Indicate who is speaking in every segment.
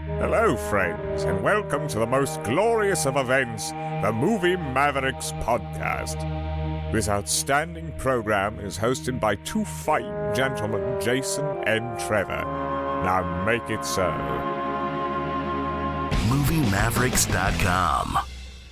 Speaker 1: Hello, friends, and welcome to the most glorious of events, the Movie Mavericks podcast. This outstanding program is hosted by two fine gentlemen, Jason and Trevor. Now make it so.
Speaker 2: MovieMavericks.com.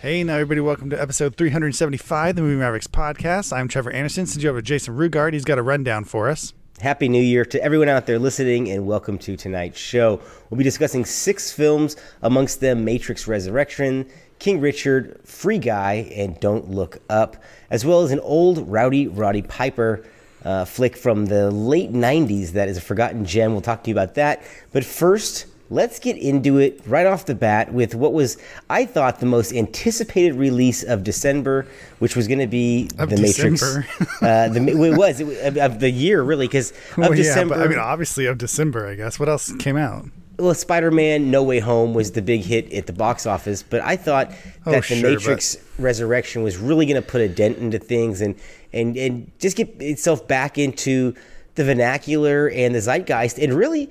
Speaker 3: Hey, now everybody, welcome to episode 375 of the Movie Mavericks podcast. I'm Trevor Anderson. Since you have Jason Rugard, he's got a rundown for us.
Speaker 4: Happy New Year to everyone out there listening, and welcome to tonight's show. We'll be discussing 6 films, amongst them Matrix Resurrection, King Richard, Free Guy, and Don't Look Up, as well as an old Rowdy Roddy Piper flick from the late 90s that is a forgotten gem. We'll talk to you about that. But first, let's get into it right off the bat with what was, I thought, the most anticipated release of December, which was going to be The Matrix. It was of the year, really, because of December.
Speaker 3: But, obviously of December, I guess. What else came out?
Speaker 4: Well, Spider-Man No Way Home was the big hit at the box office, but I thought that The Matrix Resurrection was really going to put a dent into things and just get itself back into the vernacular and the zeitgeist, and really,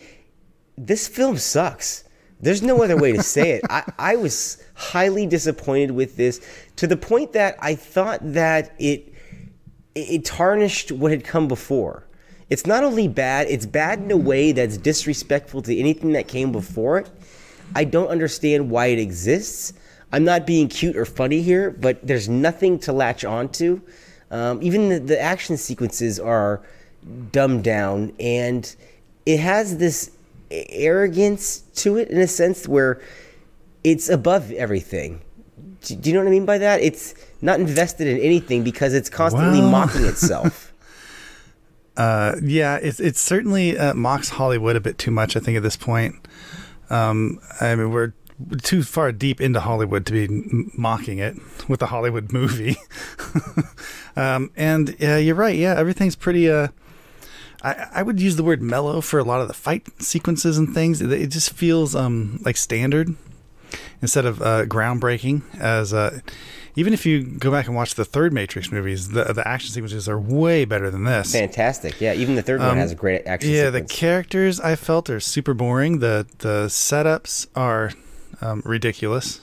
Speaker 4: this film sucks. There's no other way to say it. I was highly disappointed with this, to the point that I thought that it tarnished what had come before. It's not only bad, it's bad in a way that's disrespectful to anything that came before it. I don't understand why it exists. I'm not being cute or funny here, but there's nothing to latch onto. Even the action sequences are dumbed down, and it has this arrogance to it in a sense where it's above everything. Do you know what I mean by that? It's not invested in anything because it's constantly mocking itself.
Speaker 3: It certainly mocks Hollywood a bit too much, I think, at this point. We're too far deep into Hollywood to be mocking it with a Hollywood movie. You're right. Yeah, everything's pretty... I would use the word mellow for a lot of the fight sequences and things. It just feels like standard instead of groundbreaking. As even if you go back and watch the third Matrix movies, the action sequences are way better than this.
Speaker 4: Fantastic, yeah. Even the third one has a great action sequence.
Speaker 3: The characters I felt are super boring. The setups are ridiculous.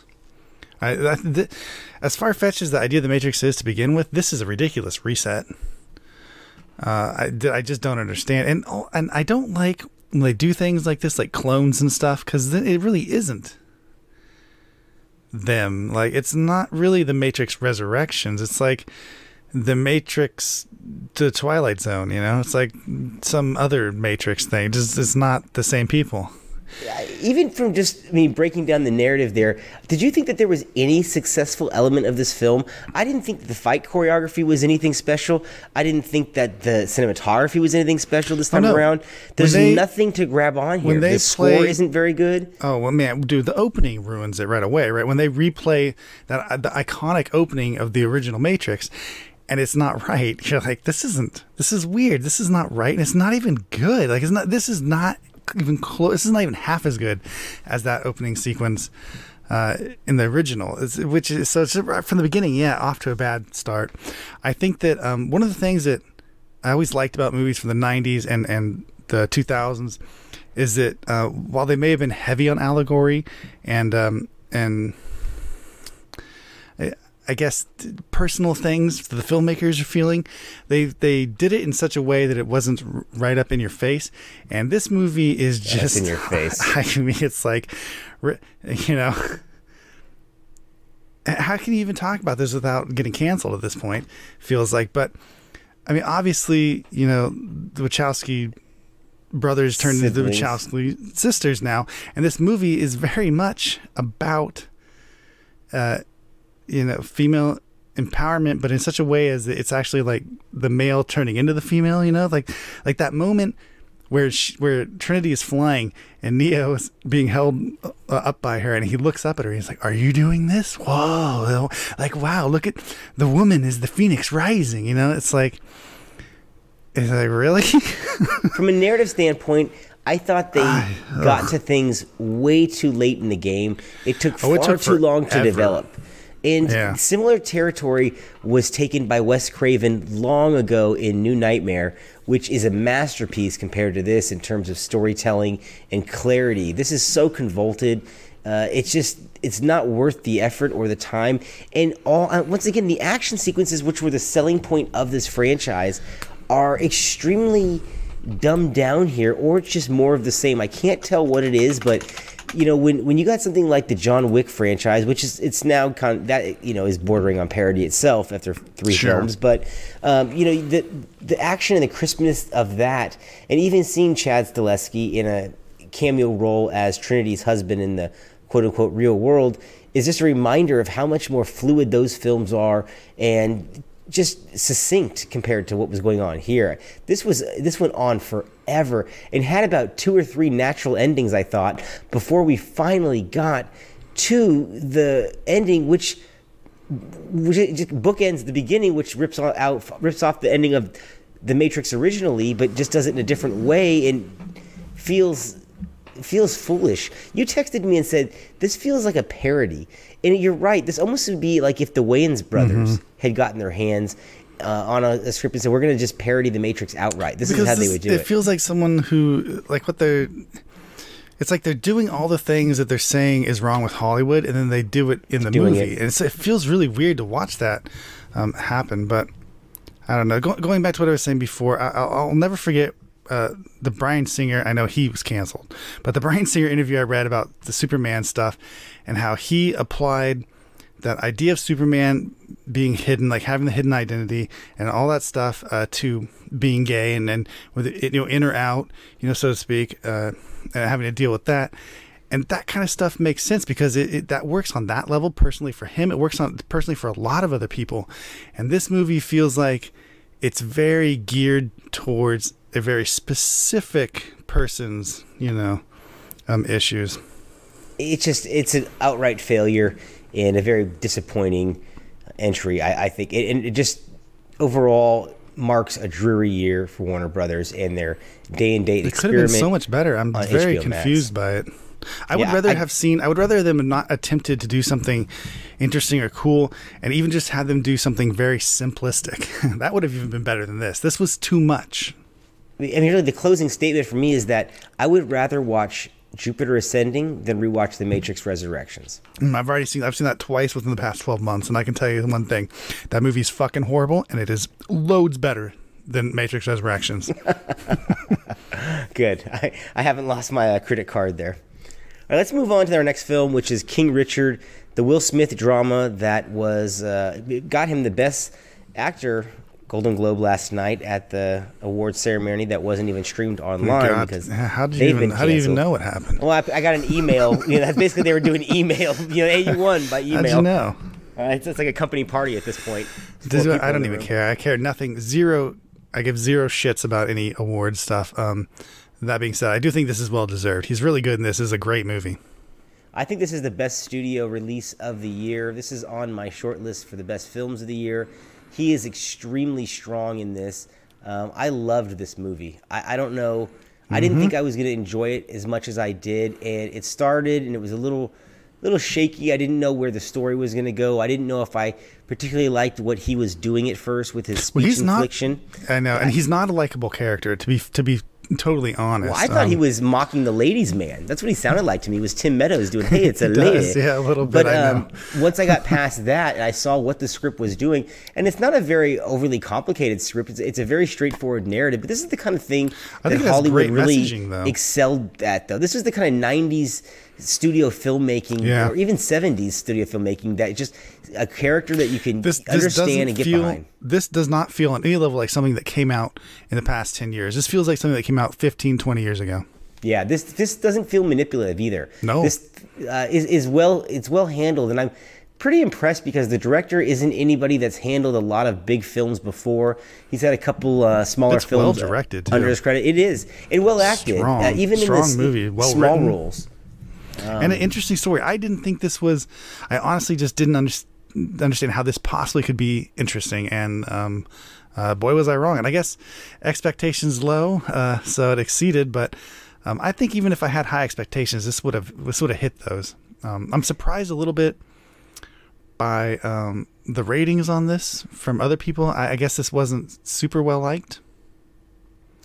Speaker 3: As far-fetched as the idea of the Matrix is to begin with, this is a ridiculous reset. I just don't understand, and I don't like when they do things like this, like clones and stuff, because it really isn't them. Like, it's not really the Matrix Resurrections. It's like the Matrix to Twilight Zone. You know, it's like some other Matrix thing. It's not the same people.
Speaker 4: Even from breaking down the narrative there, did you think that there was any successful element of this film? I didn't think that the fight choreography was anything special. I didn't think that the cinematography was anything special this time around. There's nothing to grab on here. The score isn't very good.
Speaker 3: Oh, well, man, dude, the opening ruins it right away, right? When they replay the iconic opening of the original Matrix, and it's not right, you're like, this is weird. This is not right, and it's not even good. Like, this is not even close. This is not even half as good as that opening sequence in the original, it's from the beginning, off to a bad start. I think that one of the things that I always liked about movies from the 90s and the 2000s is that while they may have been heavy on allegory and I guess personal things the filmmakers are feeling, they did it in such a way that it wasn't right up in your face. And this movie is just
Speaker 4: in your face.
Speaker 3: It's like, how can you even talk about this without getting canceled at this point? Feels like, but obviously, the Wachowski brothers turned into the Wachowski sisters now, and this movie is very much about female empowerment, but in such a way as it's actually like the male turning into the female, like that moment where Trinity is flying and Neo is being held up by her, and he looks up at her and he's like, "Are you doing this? Whoa!" Like, wow, look at the woman is the Phoenix Rising. It's like really.
Speaker 4: From a narrative standpoint, I thought they got to things way too late in the game. It took far too long to develop. And similar territory was taken by Wes Craven long ago in New Nightmare, which is a masterpiece compared to this in terms of storytelling and clarity. This is so convoluted. It's not worth the effort or the time. And once again, the action sequences, which were the selling point of this franchise, are extremely dumbed down here, or it's just more of the same. I can't tell what it is, but when you got something like the John Wick franchise, which it's now is bordering on parody itself after 3 films, but the action and the crispness of that, and even seeing Chad Stahelski in a cameo role as Trinity's husband in the quote-unquote real world is just a reminder of how much more fluid those films are and just succinct compared to what was going on here. This went on forever and had about 2 or 3 natural endings, I thought, before we finally got to the ending, which just bookends the beginning, which rips off the ending of The Matrix originally, but just does it in a different way and feels foolish. You texted me and said, this feels like a parody. And you're right. This almost would be like if the Wayans brothers had gotten their hands on a script and said, we're going to just parody The Matrix outright. This is how they would do it.
Speaker 3: It feels like someone who, it's like they're doing all the things that they're saying is wrong with Hollywood, and then they do it in the movie. And it feels really weird to watch that happen. But I don't know. Going back to what I was saying before, I'll never forget the Bryan Singer. I know he was canceled, but the Bryan Singer interview I read about the Superman stuff and how he applied that idea of Superman being hidden, like having the hidden identity and all that stuff, to being gay and then with it, in or out, so to speak, and having to deal with that. And that kind of stuff makes sense because that works on that level personally for him. It works on personally for a lot of other people. And this movie feels like it's very geared towards a very specific person's, issues.
Speaker 4: It's an outright failure and a very disappointing entry, I think. And it just overall marks a dreary year for Warner Brothers and their day and date experiment.
Speaker 3: It could have been so much better. I'm very confused by it. I would rather them have not attempted to do something interesting or cool and even just had them do something very simplistic. That would have even been better than this. This was too much.
Speaker 4: I mean, really, the closing statement for me is that I would rather watch Jupiter Ascending than rewatch The Matrix Resurrections.
Speaker 3: I've seen that twice within the past 12 months, and I can tell you one thing. That movie's fucking horrible, and it is loads better than Matrix Resurrections.
Speaker 4: Good. I haven't lost my credit card there. All right, let's move on to our next film, which is King Richard, the Will Smith drama that was got him the Best Actor Golden Globe last night at the awards ceremony that wasn't even streamed online because
Speaker 3: how do you even know what happened?
Speaker 4: Well, I got an email. Basically they were doing email. Hey, you won by email.
Speaker 3: How'd you know?
Speaker 4: It's like a company party at this point.
Speaker 3: I don't even care. I care nothing. Zero. I give zero shits about any award stuff. That being said, I do think this is well deserved. He's really good in this. This is a great movie.
Speaker 4: I think this is the best studio release of the year. This is on my short list for the best films of the year. He is extremely strong in this. I loved this movie. I don't know. I didn't think I was going to enjoy it as much as I did. And it started, and it was a little shaky. I didn't know where the story was going to go. I didn't know if I particularly liked what he was doing at first with his speech infliction.
Speaker 3: I know, and he's not a likable character, to be totally honest.
Speaker 4: Well, I thought he was mocking the ladies' man. That's what he sounded like to me. It was Tim Meadows doing, hey, it's a lady.
Speaker 3: Yeah, a little bit,
Speaker 4: but,
Speaker 3: I know.
Speaker 4: Once I got past that and I saw what the script was doing, and it's not a very overly complicated script. It's a very straightforward narrative, but this is the kind of thing that Hollywood really excelled at, though. This was the kind of 90s studio filmmaking, or even 70s studio filmmaking, that just a character that you can understand and get behind.
Speaker 3: This does not feel on any level like something that came out in the past 10 years. This feels like something that came out 15, 20 years ago.
Speaker 4: Yeah, this doesn't feel manipulative either.
Speaker 3: No.
Speaker 4: This it's well handled, and I'm pretty impressed because the director isn't anybody that's handled a lot of big films before. He's had a couple smaller films
Speaker 3: well directed,
Speaker 4: under his credit. It is, and well acted, even in this
Speaker 3: movie,
Speaker 4: small roles.
Speaker 3: And an interesting story. I didn't think this was. I honestly just didn't understand how this possibly could be interesting. And boy, was I wrong. And I guess expectations low, so it exceeded. But I think even if I had high expectations, this would have hit those. I'm surprised a little bit by the ratings on this from other people. I guess this wasn't super well liked.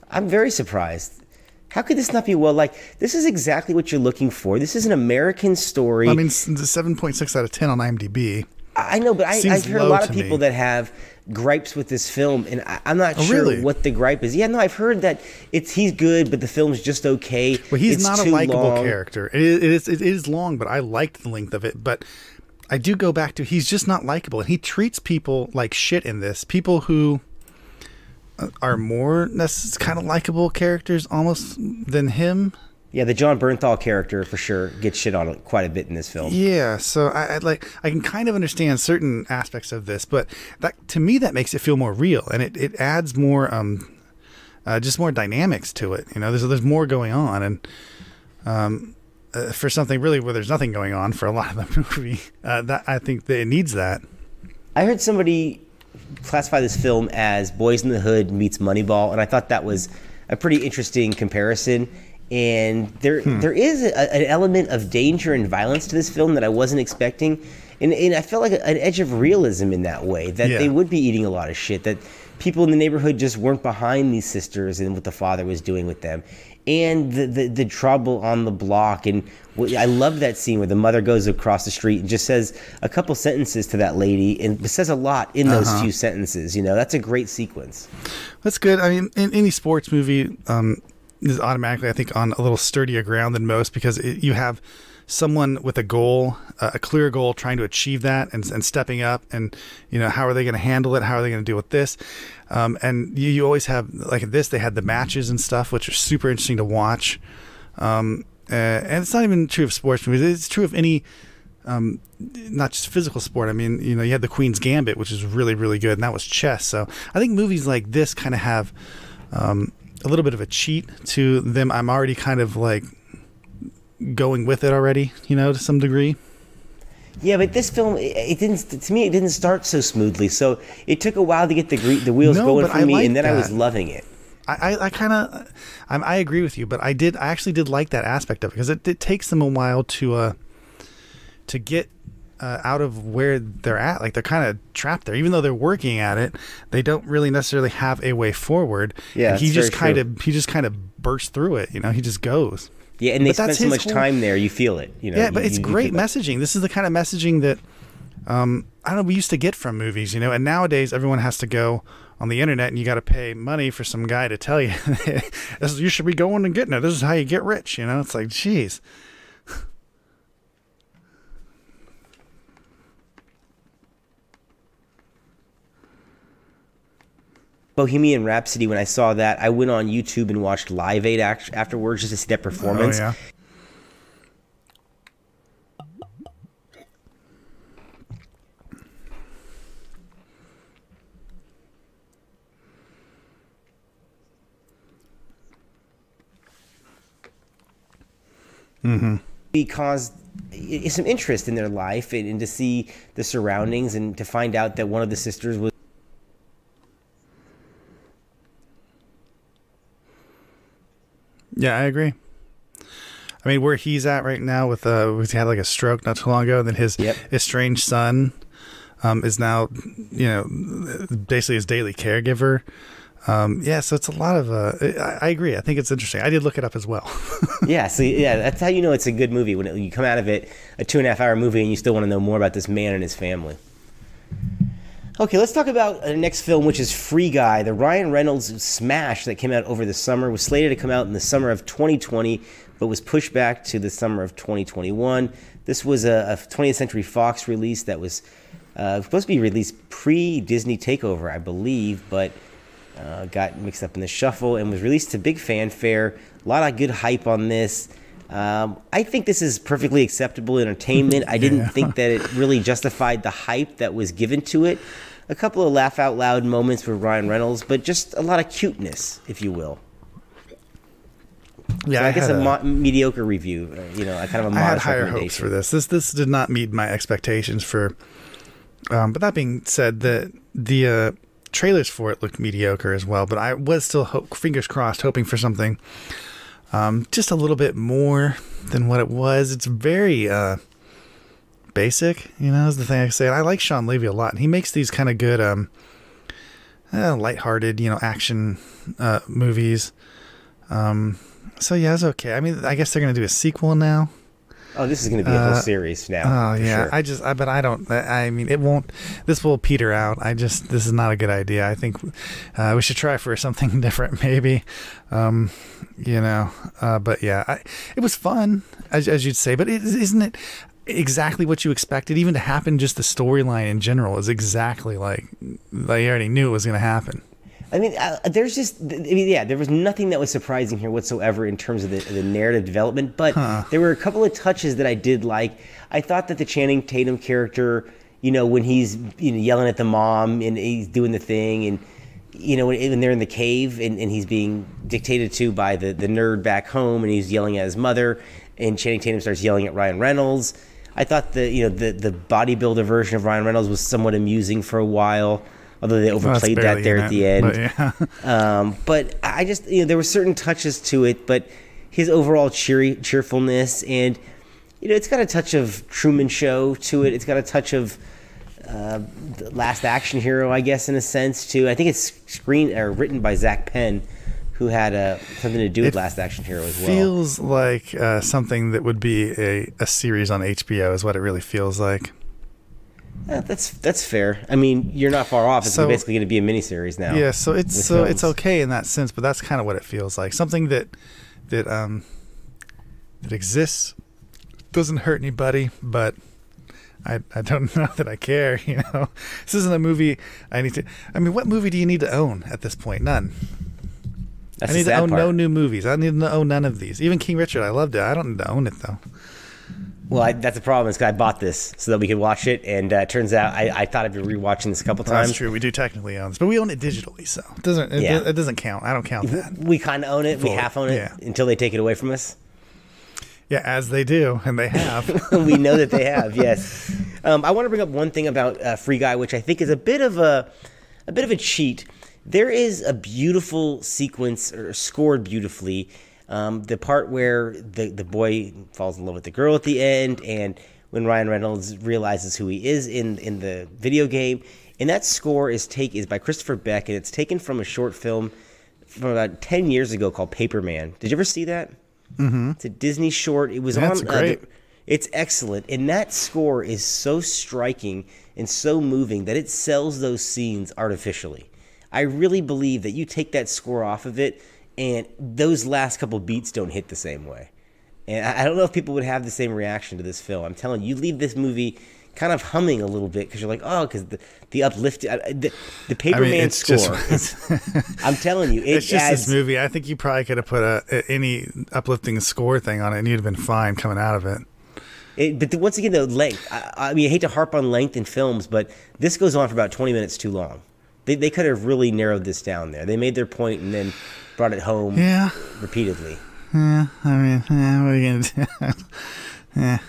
Speaker 4: I'm very surprised. How could this not be well liked? This is exactly what you're looking for. This is an American story.
Speaker 3: I mean, it's a 7.6 out of 10 on IMDb.
Speaker 4: I know, but I've heard a lot of people that have gripes with this film, and I'm not sure what the gripe is. Yeah, no, I've heard that he's good, but the film's just okay.
Speaker 3: Well, he's not a likable character. It is long, but I liked the length of it. But I do go back to he's just not likable, and he treats people like shit in this. People who are more kind of likable characters almost than him.
Speaker 4: Yeah, the John Bernthal character for sure gets shit on quite a bit in this film.
Speaker 3: Yeah, so I can kind of understand certain aspects of this, but that to me that makes it feel more real, and it adds more just more dynamics to it. You know, there's more going on, and for something really where there's nothing going on for a lot of the movie, that I think that it needs that.
Speaker 4: I heard somebody classify this film as Boys in the Hood meets Moneyball, and I thought that was a pretty interesting comparison. And there is an element of danger and violence to this film that I wasn't expecting. And I felt like an edge of realism in that way, that they would be eating a lot of shit, that people in the neighborhood just weren't behind these sisters and what the father was doing with them. And the trouble on the block. And I love that scene where the mother goes across the street and just says a couple sentences to that lady. And it says a lot in those few sentences. You know, that's a great sequence.
Speaker 3: That's good. I mean, in any sports movie, is automatically, I think, on a little sturdier ground than most, because you have someone with a goal, a clear goal, trying to achieve that and stepping up, and you know, how are they going to handle it? How are they going to deal with this? And you always have, like this, they had the matches and stuff, which are super interesting to watch. And it's not even true of sports movies. It's true of any, not just physical sport. I mean, you know, you had the Queen's Gambit, which is really, really good, and that was chess. So I think movies like this kind of have, a little bit of a cheat to them. I'm already kind of like going with it already, you know, to some degree.
Speaker 4: Yeah, but this film, it didn't start so smoothly. So it took a while to get the wheels going for me, and then I was loving it.
Speaker 3: I agree with you, but I actually did like that aspect of it, because it takes them a while to get out of where they're at. Like, they're kind of trapped there, even though they're working at it. They don't really necessarily have a way forward.
Speaker 4: Yeah,
Speaker 3: and he just kind of bursts through it. You know, he just goes.
Speaker 4: Yeah, and they spend so much time there. You feel it. You know.
Speaker 3: Yeah, but it's great messaging. This is the kind of messaging that I don't know, we used to get from movies. You know, and nowadays everyone has to go on the internet, and you got to pay money for some guy to tell you you should be going and getting it. This is how you get rich. You know, it's like, geez.
Speaker 4: Bohemian Rhapsody, when I saw that, I went on YouTube and watched Live Aid afterwards just to see that performance.
Speaker 3: Oh, yeah.
Speaker 4: Because it's some interest in their life, and to see the surroundings, and to find out that one of the sisters was.
Speaker 3: Yeah, I agree. I mean, where he's at right now with he had like a stroke not too long ago, and then his estranged son is now, you know, basically his daily caregiver. So it's a lot of I agree. I think it's interesting. I did look it up as well.
Speaker 4: That's how you know it's a good movie, when you come out of it, a 2.5-hour movie, and you still want to know more about this man and his family. Okay, let's talk about the next film, which is Free Guy. The Ryan Reynolds smash that came out over the summer was slated to come out in the summer of 2020, but was pushed back to the summer of 2021. This was a 20th Century Fox release that was supposed to be released pre-Disney takeover, I believe, but got mixed up in the shuffle and was released to big fanfare. A lot of good hype on this. I think this is perfectly acceptable entertainment. I didn't think that it really justified the hype that was given to it. A couple of laugh out loud moments with Ryan Reynolds, but just a lot of cuteness, if you will.
Speaker 3: Yeah,
Speaker 4: so I guess a mediocre review. You know, kind of a modest
Speaker 3: I had higher
Speaker 4: recommendation.
Speaker 3: hopes for this. This did not meet my expectations for. But that being said, the trailers for it looked mediocre as well. But I was still fingers crossed, hoping for something just a little bit more than what it was. It's very basic, is the thing I say. And I like Sean Levy a lot, and he makes these kind of good lighthearted, action movies. So yeah, it's okay. I mean, I guess they're gonna do a sequel now.
Speaker 4: Oh, this is gonna be a whole series now.
Speaker 3: Oh yeah, sure. But I don't. I mean, it won't. This will peter out. This is not a good idea. I think we should try for something different, maybe. But yeah, it was fun, as you'd say. But isn't it exactly what you expected? Even to happen, just the storyline in general is exactly like you already knew it was going to happen.
Speaker 4: I mean, there was nothing that was surprising here whatsoever in terms of the narrative development, but there were a couple of touches that I did like. I thought that the Channing Tatum character, when he's yelling at the mom and he's doing the thing, and when they're in the cave and he's being dictated to by the nerd back home, and he's yelling at his mother, and Channing Tatum starts yelling at Ryan Reynolds. I thought the bodybuilder version of Ryan Reynolds was somewhat amusing for a while, although they overplayed that there at the end. But, yeah. But I just, there were certain touches to it, but his overall cheerfulness, and, it's got a touch of Truman Show to it. It's got a touch of the Last Action Hero, I guess, in a sense, too. I think it's written by Zach Penn, who had something to do with Last Action Hero as well.
Speaker 3: Feels like something that would be a series on HBO is what it really feels like.
Speaker 4: Yeah, that's fair. I mean, you're not far off. It's basically going to be a miniseries now.
Speaker 3: Yeah, so it's okay in that sense, but that's kind of what it feels like. Something that exists, doesn't hurt anybody, but I don't know that I care. This isn't a movie I need to. I mean, what movie do you need to own at this point? None. I need to own no new movies. I need to own none of these. Even King Richard, I loved it. I don't need to own it though.
Speaker 4: Well, that's the problem. Is because I bought this so that we could watch it, and it turns out I thought I'd be rewatching this a couple times.
Speaker 3: That's true. We do technically own this, but we own it digitally, so it doesn't count. I don't count that.
Speaker 4: We kind of own it. We half own it until they take it away from us.
Speaker 3: Yeah, as they do, and they have.
Speaker 4: We know that they have. Yes. I want to bring up one thing about Free Guy, which I think is a bit of a cheat. There is a beautiful sequence, or scored beautifully. The part where the boy falls in love with the girl at the end, and when Ryan Reynolds realizes who he is in the video game, and that score is by Christopher Beck, and it's taken from a short film from about 10 years ago called Paperman. Did you ever see that? Mm-hmm. It's a Disney short. It was on.
Speaker 3: That's great.
Speaker 4: It's excellent, and that score is so striking and so moving that it sells those scenes artificially. I really believe that you take that score off of it, and those last couple beats don't hit the same way. And I don't know if people would have the same reaction to this film. I'm telling you, leave this movie kind of humming a little bit because you're like, oh, because the uplifted, the Paperman score. I'm telling you,
Speaker 3: it's just this movie. I think you probably could have put any uplifting score thing on it, and you'd have been fine coming out of it.
Speaker 4: But once again, the length. I mean, I hate to harp on length in films, but this goes on for about 20 minutes too long. They could have really narrowed this down there. They made their point and then brought it home repeatedly.
Speaker 3: Yeah, I mean, what are you going to do? Yeah,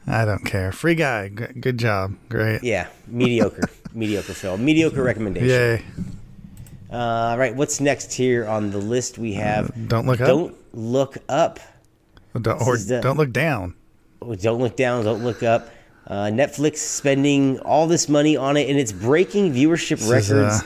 Speaker 3: I don't care. Free Guy, good job. Great.
Speaker 4: Yeah, mediocre. Mediocre film. Mediocre recommendation.
Speaker 3: Yay.
Speaker 4: All right, what's next here on the list? We have
Speaker 3: Don't Look Up.
Speaker 4: Don't Look Up.
Speaker 3: Don't Look Down.
Speaker 4: Don't Look Down, Don't Look Up. Netflix spending all this money on it, and it's breaking viewership records.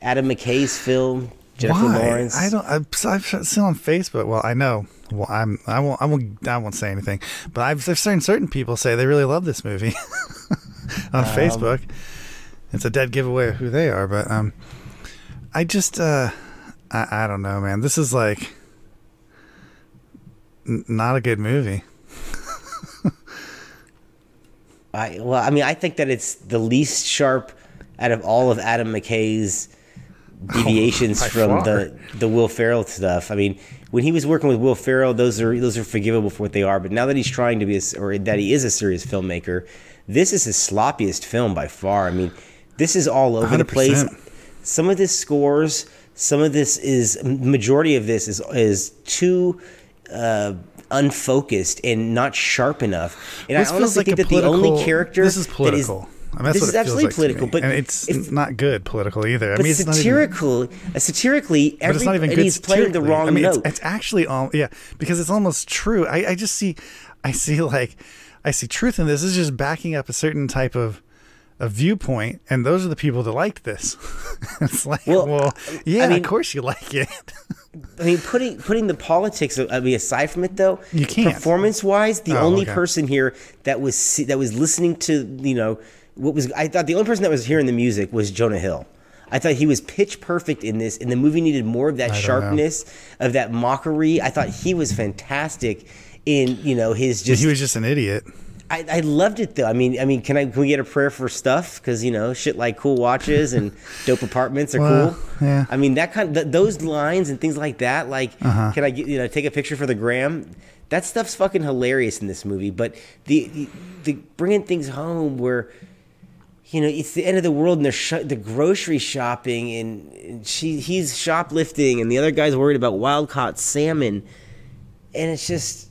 Speaker 4: Adam McKay's film, Jennifer Lawrence.
Speaker 3: I've seen on Facebook. Well, I know. Well, I won't say anything. But I've seen certain people say they really love this movie on Facebook. It's a dead giveaway of who they are. But I just I don't know, man. This is like not a good movie.
Speaker 4: I think that it's the least sharp out of all of Adam McKay's deviations from the Will Ferrell stuff. I mean, when he was working with Will Ferrell, those are forgivable for what they are. But now that he's trying to be, or that he is a serious filmmaker, this is his sloppiest film by far. I mean, this is all over 100%. The place. Some of this scores, majority of this is too unfocused and not sharp enough. And I honestly think that the only character
Speaker 3: this is political.
Speaker 4: This is absolutely political, but
Speaker 3: and it's not good political either.
Speaker 4: But satirically, everybody's playing the wrong note.
Speaker 3: It's actually because it's almost true. I just see I see truth in this. This is just backing up a certain type of viewpoint, and those are the people that liked this. It's like, well, yeah, I mean, of course you like it.
Speaker 4: I mean, putting the politics aside from it, though,
Speaker 3: you can't.
Speaker 4: Performance-wise, the only person here that was listening to, I thought the only person that was hearing the music was Jonah Hill. I thought he was pitch perfect in this, and the movie needed more of that sharpness, of that mockery. I thought he was fantastic in, his just...
Speaker 3: He was just an idiot.
Speaker 4: I loved it, though. I mean, can we get a prayer for stuff? Because, shit like cool watches and dope apartments are cool.
Speaker 3: Yeah.
Speaker 4: I mean, that those lines and things like that, like, can I get, take a picture for the gram? That stuff's fucking hilarious in this movie. But the bringing things home where... it's the end of the world, and they're grocery shopping, and he's shoplifting, and the other guy's worried about wild-caught salmon. And it's just,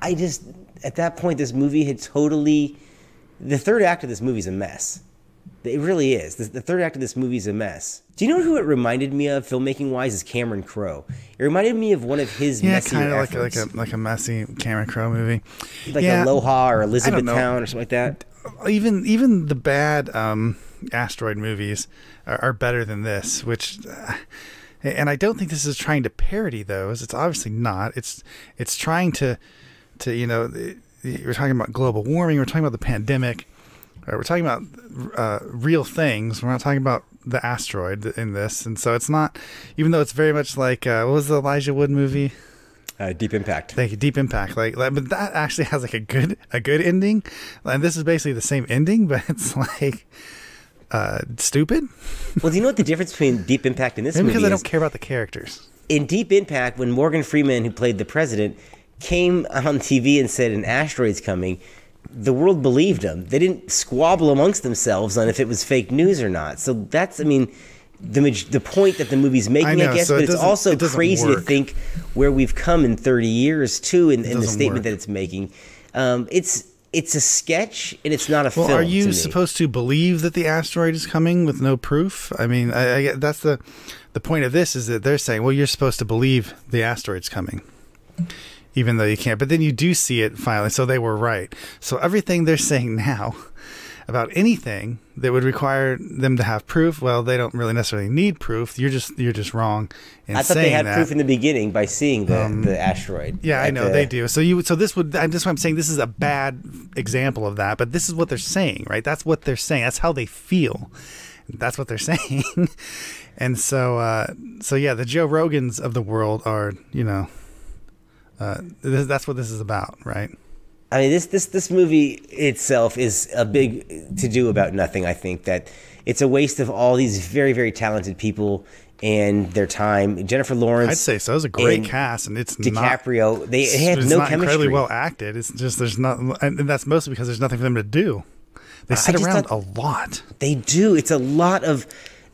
Speaker 4: I just, at that point, this movie had totally, the third act of this movie is a mess. It really is. The third act of this movie is a mess. Do you know who it reminded me of, filmmaking-wise, is Cameron Crowe. It reminded me of one of his messier efforts.
Speaker 3: Yeah, kind of like a messy Cameron Crowe movie.
Speaker 4: Like Aloha or Elizabethtown or something like that.
Speaker 3: Even the bad asteroid movies are better than this, which and I don't think this is trying to parody those. It's obviously not. It's trying to we're talking about global warming, we're talking about the pandemic, we're talking about real things. We're not talking about the asteroid in this, and so it's not, even though it's very much like what was the Elijah Wood movie?
Speaker 4: Deep Impact.
Speaker 3: Thank you, Deep Impact. Like, but that actually has like a good ending, and this is basically the same ending, but it's like stupid.
Speaker 4: Well, do you know what the difference between Deep Impact and this movie is?
Speaker 3: Because I don't care about the characters.
Speaker 4: In Deep Impact, when Morgan Freeman, who played the president, came on TV and said an asteroid's coming, the world believed him. They didn't squabble amongst themselves on if it was fake news or not. So that's, the point that the movie's making, I guess, so but it's also crazy to think where we've come in 30 years, too, in the statement that it's making. It's a sketch, and it's not a film.
Speaker 3: Well, are you supposed to believe that the asteroid is coming with no proof? I mean, that's the point of this, is that they're saying, well, you're supposed to believe the asteroid's coming, even though you can't. But then you do see it finally, so they were right. So everything they're saying now about anything that would require them to have proof, well, they don't really necessarily need proof. You're just wrong in saying that. I thought they had
Speaker 4: proof in the beginning by seeing the asteroid.
Speaker 3: Yeah, I know they do. So this would, that's why I'm saying this is a bad example of that. But this is what they're saying, right? That's what they're saying. That's how they feel. That's what they're saying. And so yeah, the Joe Rogans of the world are, that's what this is about, right?
Speaker 4: I mean, this movie itself is a big to-do about nothing. I think that it's a waste of all these very, very talented people and their time. Jennifer Lawrence,
Speaker 3: I'd say so. It's a great cast, and it's
Speaker 4: DiCaprio.
Speaker 3: Not,
Speaker 4: they had no chemistry.
Speaker 3: Incredibly well acted. It's just there's not, and that's mostly because there's nothing for them to do. They sit around a lot.
Speaker 4: They do. It's a lot of.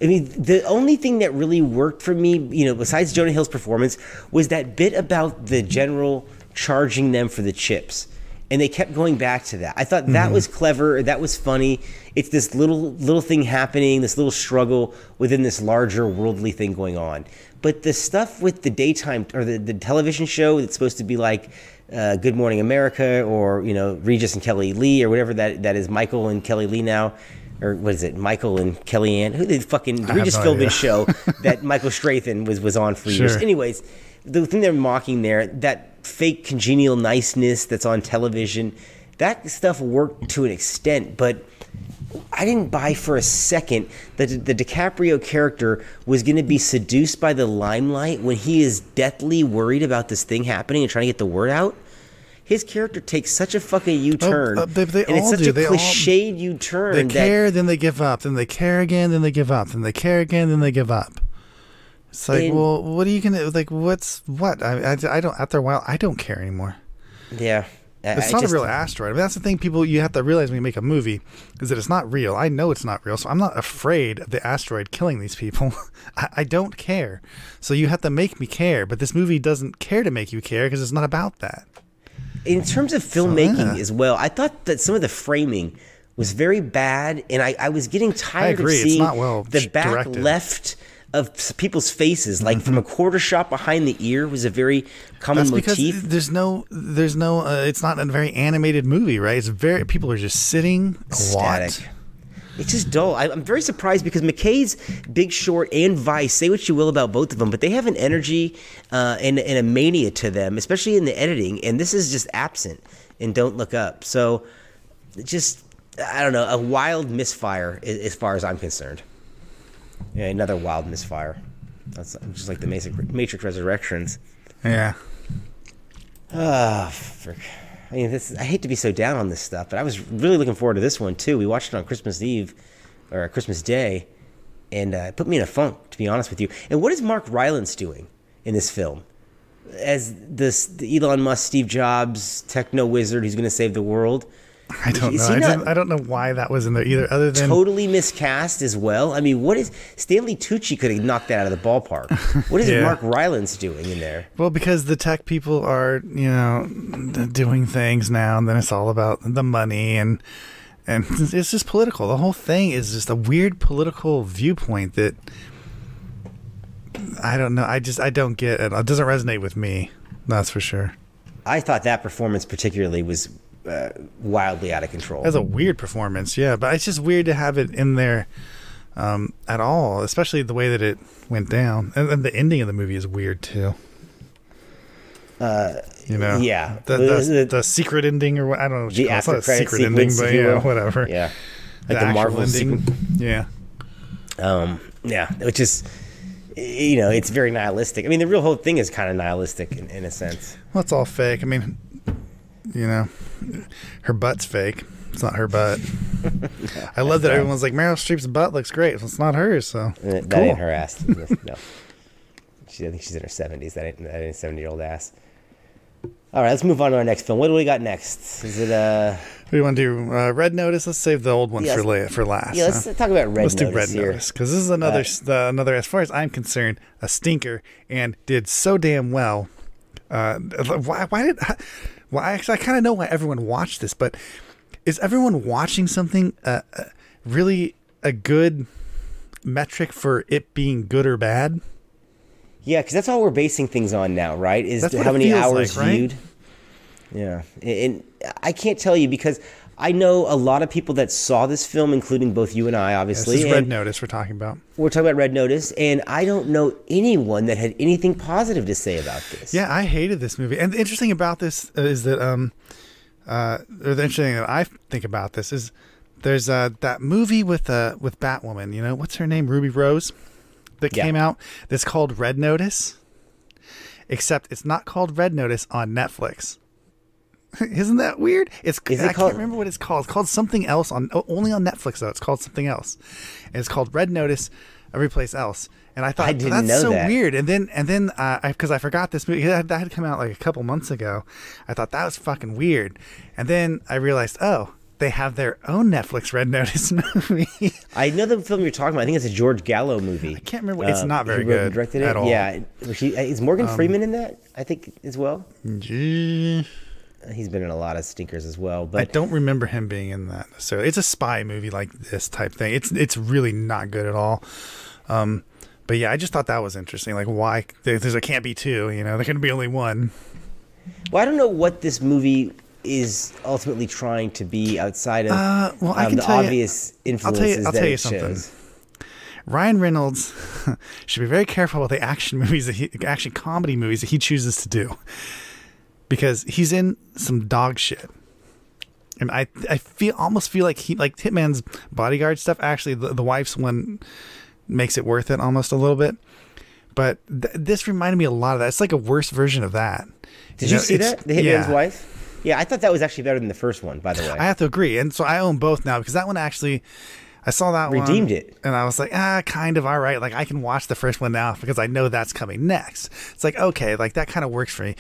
Speaker 4: I mean, the only thing that really worked for me, besides Jonah Hill's performance, was that bit about the general charging them for the chips. And they kept going back to that. I thought that was clever. That was funny. It's this little thing happening, this little struggle within this larger worldly thing going on. But the stuff with the daytime or the television show that's supposed to be like Good Morning America or Regis and Kelly Lee or whatever that is, Michael and Kelly Lee now, or what is it, Michael and Kellyanne? Who the fucking Regis Philbin show that Michael Strathan was on for years. Anyways, the thing they're mocking there, that fake congenial niceness that's on television, that stuff worked to an extent, but I didn't buy for a second that the DiCaprio character was going to be seduced by the limelight when he is deathly worried about this thing happening and trying to get the word out. His character takes such a fucking U-turn, and it's such a cliched U-turn.
Speaker 3: They care, then they give up, then they care again, then they give up, then they care again, then they give up. It's like, well, what are you gonna like? What? I don't. After a while, I don't care anymore.
Speaker 4: Yeah,
Speaker 3: it's not a real asteroid. I mean, that's the thing. You have to realize when you make a movie is that it's not real. I know it's not real, so I'm not afraid of the asteroid killing these people. I don't care. So you have to make me care. But this movie doesn't care to make you care because it's not about that.
Speaker 4: In terms of filmmaking as well, I thought that some of the framing was very bad, and I was getting tired of seeing the back left people's faces, like from a quarter shot behind the ear, was a very common
Speaker 3: That's
Speaker 4: motif.
Speaker 3: because there's no. It's not a very animated movie, right? It's very people are just sitting a lot.
Speaker 4: Static. It's just dull. I'm very surprised because McKay's Big Short and Vice, say what you will about both of them, but they have an energy and a mania to them, especially in the editing, and this is just absent in Don't Look Up. So just, I don't know, a wild misfire as far as I'm concerned. Yeah, another wild misfire. That's just like the Matrix Resurrections.
Speaker 3: Yeah.
Speaker 4: Frick. I mean, I hate to be so down on this stuff, but I was really looking forward to this one too. We watched it on Christmas Eve or Christmas Day, and it put me in a funk, to be honest with you. And what is Mark Rylance doing in this film as the Elon Musk, Steve Jobs, techno wizard who's going to save the world?
Speaker 3: I don't know. I don't know why that was in there either, other than
Speaker 4: totally miscast as well. I mean, what is Stanley Tucci could have knocked that out of the ballpark? What is Mark Rylance doing in there?
Speaker 3: Well, because the tech people are, doing things now, and then it's all about the money, and it's just political. The whole thing is just a weird political viewpoint that I don't know. I don't get it. It doesn't resonate with me. That's for sure.
Speaker 4: I thought that performance particularly was wildly out of control.
Speaker 3: That's a weird performance, yeah, but it's just weird to have it in there at all, especially the way that it went down, and the ending of the movie is weird too.
Speaker 4: Yeah,
Speaker 3: the secret ending, or what, I don't know what you call it. It's not a secret ending, but yeah, whatever.
Speaker 4: Yeah, like the Marvel ending.
Speaker 3: Yeah,
Speaker 4: yeah, which is, it's very nihilistic. I mean, the real whole thing is kind of nihilistic in a sense.
Speaker 3: Well, it's all fake. I mean, her butt's fake. It's not her butt. I love that everyone's like, Meryl Streep's butt looks great. Well, it's not hers, so
Speaker 4: that
Speaker 3: cool.
Speaker 4: Ain't her ass. No, I think she's in her 70s. That ain't a 70-year-old ass. All right, let's move on to our next film. What do we got next? Is it
Speaker 3: What do you want to do? Red Notice. Let's save the old one for last.
Speaker 4: Yeah, let's talk about Red Notice.
Speaker 3: Let's do Red Notice, because this is another, as far as I'm concerned, a stinker, and did so damn well. Actually, I kind of know why everyone watched this, but is everyone watching something really a good metric for it being good or bad?
Speaker 4: Yeah, because that's all we're basing things on now, right? Is how many hours viewed. Right? Yeah, and I can't tell you because I know a lot of people that saw this film, including both you and I, obviously.
Speaker 3: This is Red Notice we're talking about.
Speaker 4: We're talking about Red Notice, and I don't know anyone that had anything positive to say about this.
Speaker 3: Yeah, I hated this movie. And the interesting about this is that, or the interesting thing that I think about this is there's that movie with Batwoman, what's her name? Ruby Rose, that came out that's called Red Notice, except it's not called Red Notice on Netflix. Isn't that weird? I can't remember what it's called. It's called something else only on Netflix though. It's called something else, and it's called Red Notice every place else. And I thought that's so weird. And then because I forgot this movie that had come out like a couple months ago, I thought that was fucking weird. And then I realized, they have their own Netflix Red Notice movie.
Speaker 4: I know the film you're talking about. I think it's a George Gallo movie. I
Speaker 3: can't remember. It's not very good
Speaker 4: directed
Speaker 3: at all.
Speaker 4: Yeah, is Morgan Freeman in that? I think as well.
Speaker 3: Gee.
Speaker 4: He's been in a lot of stinkers as well, but
Speaker 3: I don't remember him being in that necessarily. It's a spy movie like this type thing. It's really not good at all. But yeah, I just thought that was interesting. Like, why there can't be two? There can be only one.
Speaker 4: Well, I don't know what this movie is ultimately trying to be outside of the obvious influences
Speaker 3: I'll tell you
Speaker 4: it
Speaker 3: something.
Speaker 4: shows.
Speaker 3: Ryan Reynolds should be very careful with the action comedy movies that he chooses to do. Because he's in some dog shit, and I almost feel like Hitman's Bodyguard stuff. Actually, the wife's one makes it worth it almost a little bit. But this reminded me a lot of that. It's like a worse version of that.
Speaker 4: Did you see that? The Hitman's Wife? Yeah, I thought that was actually better than the first one, by the way.
Speaker 3: I have to agree. And so I own both now because that one actually, I saw that one.
Speaker 4: Redeemed it.
Speaker 3: And I was like, kind of all right. Like, I can watch the first one now because I know that's coming next. It's like, okay, like that kind of works for me.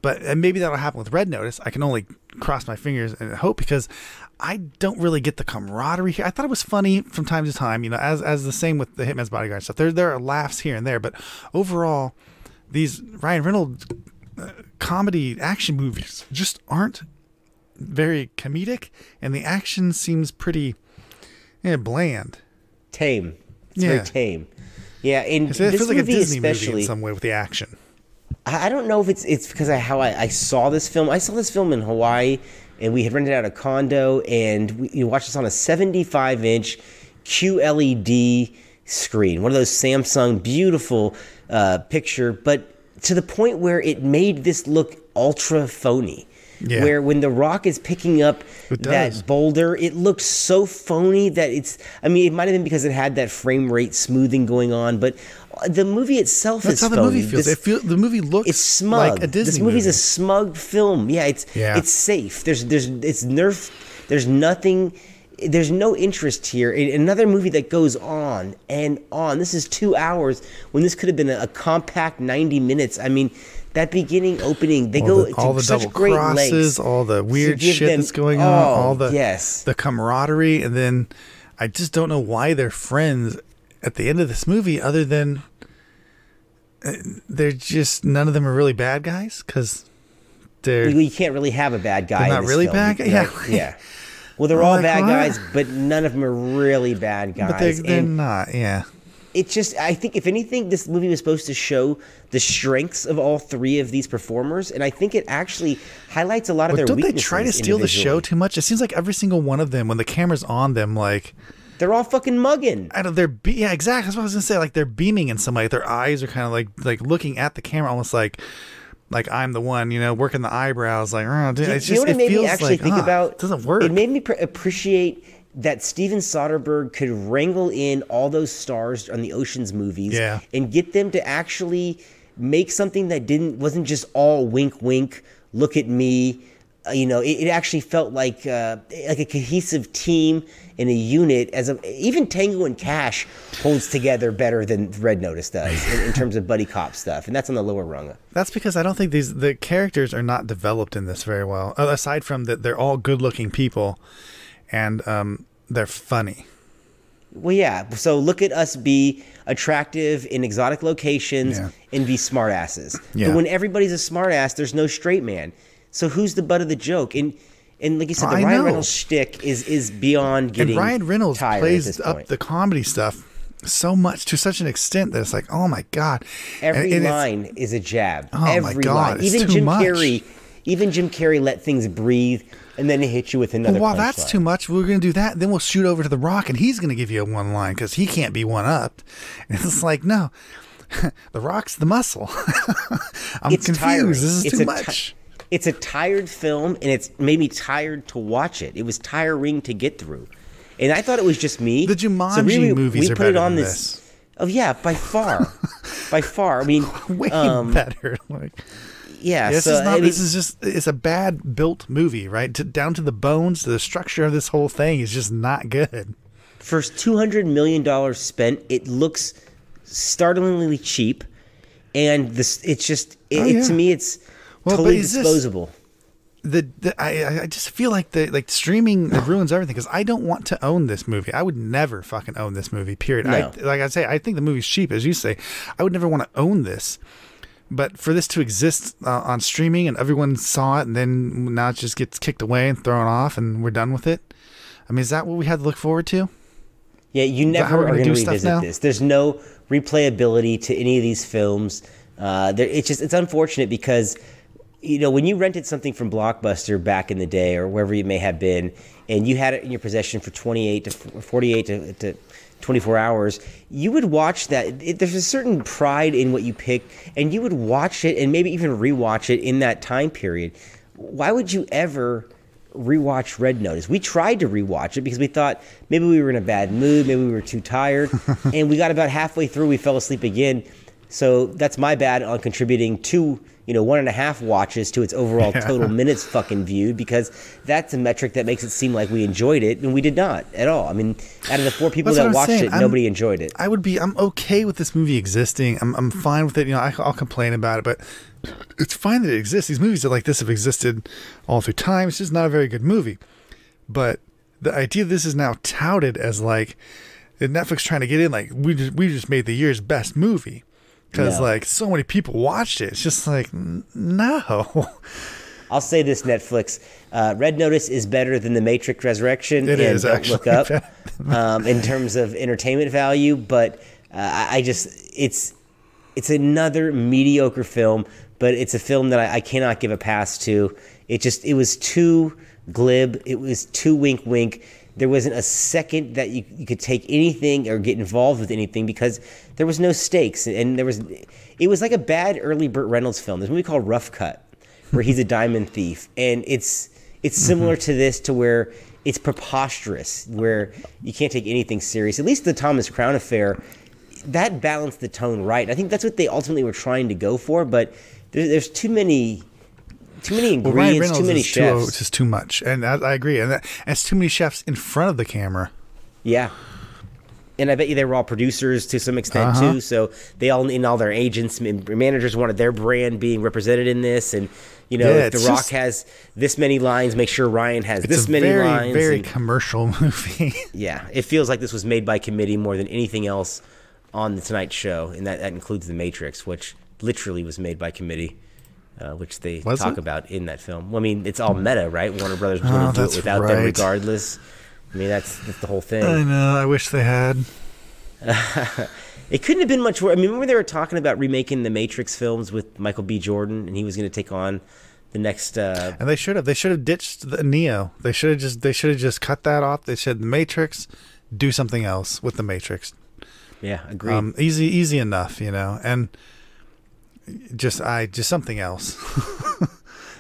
Speaker 3: But maybe that'll happen with Red Notice. I can only cross my fingers and hope because I don't really get the camaraderie here. I thought it was funny from time to time, as the same with the Hitman's Bodyguard stuff. There are laughs here and there, but overall, these Ryan Reynolds comedy action movies just aren't very comedic, and the action seems pretty bland.
Speaker 4: Tame. It's very tame. Yeah, and
Speaker 3: it
Speaker 4: this
Speaker 3: feels like a
Speaker 4: movie
Speaker 3: Disney
Speaker 4: especially,
Speaker 3: movie in some way with the action.
Speaker 4: I don't know if it's because of how I saw this film. I saw this film in Hawaii, and we had rented out a condo, and we watched this on a 75-inch QLED screen, one of those Samsung beautiful picture, but to the point where it made this look ultra phony. Yeah. Where when The Rock is picking up that boulder, it looked so phony that it might have been because it had that frame rate smoothing going on, but the movie itself is phony. That's how the movie
Speaker 3: feels. The movie looks
Speaker 4: it's smug.
Speaker 3: Like a Disney
Speaker 4: This movie's
Speaker 3: movie.
Speaker 4: a smug film. Yeah, it's safe. It's nerfed. There's nothing. There's no interest here. Another movie that goes on and on. This is 2 hours when this could have been a compact 90 minutes. I mean, that beginning opening, they go to such great lengths.
Speaker 3: All the weird shit that's going on, all the camaraderie, and then I just don't know why they're friends at the end of this movie, other than they're just none of them are really bad guys because
Speaker 4: you can't really have a bad guy.
Speaker 3: They're not really bad guys. Yeah,
Speaker 4: yeah. Well, they're all bad guys, but none of them are really bad guys.
Speaker 3: But they're not. Yeah.
Speaker 4: It just, I think, if anything, this movie was supposed to show the strengths of all three of these performers, and I think it actually highlights a lot of their weaknesses.
Speaker 3: Don't they try to steal the show too much? It seems like every single one of them, when the camera's on them, like
Speaker 4: they're all fucking mugging.
Speaker 3: Yeah, exactly. That's what I was gonna say. Like they're beaming in some way. Their eyes are kind of like looking at the camera, almost like I'm the one, working the eyebrows. Like, it's just, it feels like it doesn't work.
Speaker 4: It made me appreciate that Steven Soderbergh could wrangle in all those stars on the Ocean's movies and get them to actually make something that wasn't just all wink, wink, look at me. It actually felt like a cohesive team and a unit. Even Tango and Cash holds together better than Red Notice does in terms of buddy cop stuff, and that's on the lower rung.
Speaker 3: That's because I don't think the characters are not developed in this very well. Aside from that, they're all good-looking people, and they're funny.
Speaker 4: Well, yeah. So look at us be attractive in exotic locations and be smartasses. Yeah. But when everybody's a smartass, there's no straight man. So who's the butt of the joke? And like you said, the Ryan Reynolds shtick is beyond getting tired.
Speaker 3: And Ryan Reynolds plays up the comedy stuff so much, to such an extent that it's like, oh my God.
Speaker 4: Every line is a jab.
Speaker 3: Oh
Speaker 4: every
Speaker 3: my God,
Speaker 4: line.
Speaker 3: Even Jim
Speaker 4: Carrey let things breathe, and then he hits you with another.
Speaker 3: Well, that's too much. We're going to do that. Then we'll shoot over to The Rock, and he's going to give you a one line because he can't be one upped. And it's like, no, The Rock's the muscle. It's confused.
Speaker 4: Tiring.
Speaker 3: This is too much.
Speaker 4: It's a tired film, and it's made me tired to watch it. It was tiring to get through, and I thought it was just me.
Speaker 3: The Jumanji movies are better than this.
Speaker 4: Oh yeah, by far, by far. I mean,
Speaker 3: way better.
Speaker 4: Yeah,
Speaker 3: this is just it's a bad built movie, right? Down to the bones, the structure of this whole thing is just not good.
Speaker 4: For $200 million spent, it looks startlingly cheap, and to me, it's totally disposable.
Speaker 3: I just feel like streaming ruins everything because I don't want to own this movie. I would never fucking own this movie. Period.
Speaker 4: No.
Speaker 3: I think the movie's cheap, as you say. I would never want to own this. But for this to exist on streaming and everyone saw it, and then now it just gets kicked away and thrown off, and we're done with it. I mean, is that what we had to look forward to?
Speaker 4: Yeah, you never are going to revisit this. There's no replayability to any of these films. It's unfortunate because, when you rented something from Blockbuster back in the day or wherever you may have been, and you had it in your possession for 28 to 48 to 24 hours, you would watch that. There's a certain pride in what you pick, and you would watch it and maybe even rewatch it in that time period. Why would you ever rewatch Red Notice? We tried to rewatch it because we thought maybe we were in a bad mood, maybe we were too tired, and we got about halfway through, we fell asleep again. So that's my bad on contributing to 1.5 watches to its overall total minutes fucking viewed, because that's a metric that makes it seem like we enjoyed it, and we did not at all. I mean, out of the 4 people that watched it, nobody enjoyed it.
Speaker 3: I'm okay with this movie existing. I'm fine with it. I'll complain about it, but it's fine that it exists. These movies like this have existed all through time. It's just not a very good movie. But the idea of this is now touted as like Netflix trying to get in, like we just made the year's best movie. Because so many people watched it. It's just like, no.
Speaker 4: I'll say this, Netflix. Red Notice is better than The Matrix Resurrection.
Speaker 3: It is,
Speaker 4: Don't
Speaker 3: actually.
Speaker 4: look up in terms of entertainment value. But I just it's another mediocre film, but it's a film that I cannot give a pass to. It was too glib. It was too wink wink. There wasn't a second that you could take anything or get involved with anything because there was no stakes. And it was like a bad early Burt Reynolds film. There's a movie called Rough Cut where he's a diamond thief. And it's similar to this, to where it's preposterous, where you can't take anything serious. At least the Thomas Crown Affair, that balanced the tone right. I think that's what they ultimately were trying to go for, but there's too many ingredients, too many chefs.
Speaker 3: It's just too much, and I agree. And it's too many chefs in front of the camera.
Speaker 4: Yeah, and I bet you they were all producers to some extent too. So they all their agents and managers wanted their brand being represented in this. And if The Rock has this many lines, make sure Ryan has this many lines.
Speaker 3: It's a very commercial movie.
Speaker 4: Yeah, it feels like this was made by committee more than anything else on the Tonight Show, and that includes The Matrix, which literally was made by committee. Which they talk about in that film. Well, I mean, it's all meta, right? Warner Brothers was going to do it without them regardless. I mean, that's the whole thing.
Speaker 3: I know. I wish they had.
Speaker 4: It couldn't have been much worse. I mean, remember they were talking about remaking the Matrix films with Michael B. Jordan, and he was going to take on the next...
Speaker 3: And they should have. They should have ditched the Neo. They should have just cut that off. They said the Matrix, do something else with the Matrix.
Speaker 4: Yeah, agreed.
Speaker 3: Easy enough, and... Just something else.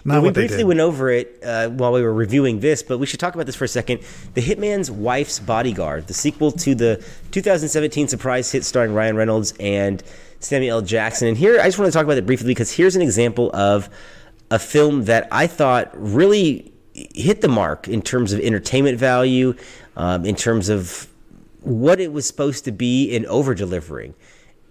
Speaker 4: We briefly went over it while we were reviewing this, but we should talk about this for a second. The Hitman's Wife's Bodyguard, the sequel to the 2017 surprise hit starring Ryan Reynolds and Samuel L. Jackson. And here, I just want to talk about it briefly because here's an example of a film that I thought really hit the mark in terms of entertainment value, in terms of what it was supposed to be and over-delivering.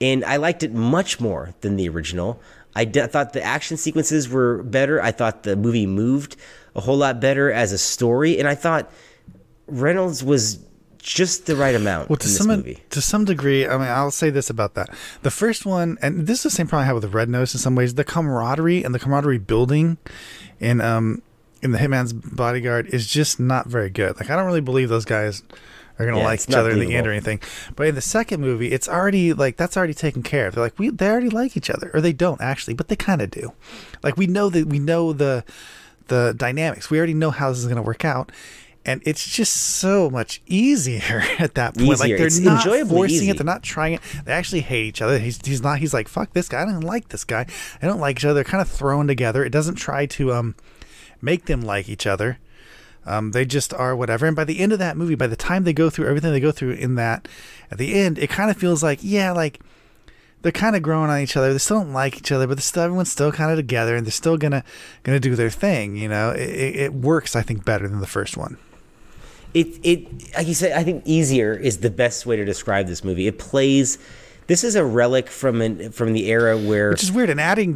Speaker 4: And I liked it much more than the original. I thought the action sequences were better. I thought the movie moved a whole lot better as a story. And I thought Reynolds was just the right amount in this movie. To
Speaker 3: some degree, I mean, I'll say this about that. The first one, and this is the same problem I have with Red Notice in some ways, the camaraderie and the camaraderie building in the Hitman's Bodyguard is just not very good. Like, I don't really believe those guys are going to like each other in the end or anything. But in the second movie, it's already like that's already taken care of. They're like they already like each other, or they don't actually, but they kind of do. Like we know the dynamics. We already know how this is going to work out, and it's just so much easier at that point. Like they're not forcing it. They're not trying it. They actually hate each other. He's not. He's like, fuck this guy. I don't like this guy. I don't like each other. They're kind of thrown together. It doesn't try to make them like each other. They just are whatever. And by the end of that movie, by the time they go through everything they go through in that, at the end, it kind of feels like, like they're kind of growing on each other. They still don't like each other, but everyone's still kind of together, and they're still gonna do their thing. It works, I think, better than the first one.
Speaker 4: It like you said, I think easier is the best way to describe this movie. It plays. This is a relic from the era where,
Speaker 3: which is weird, and adding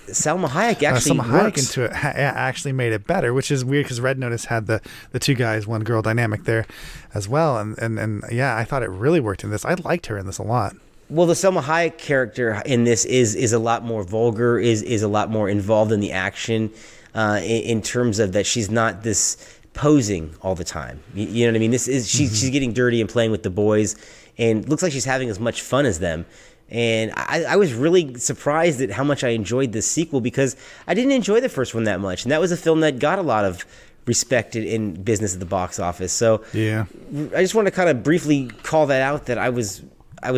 Speaker 4: Salma Hayek actually
Speaker 3: works into it actually made it better, which is weird because Red Notice had the two guys, one girl dynamic there as well, and yeah, I thought it really worked in this. I liked her in this a lot.
Speaker 4: Well, the Salma Hayek character in this is a lot more vulgar, is a lot more involved in the action, in terms of that she's not this posing all the time. You know what I mean? This is she's getting dirty and playing with the boys, and looks like she's having as much fun as them. And I was really surprised at how much I enjoyed this sequel because I didn't enjoy the first one that much. And that was a film that got a lot of respect in business at the box office. So yeah, I just want to kind of briefly call that out, that I was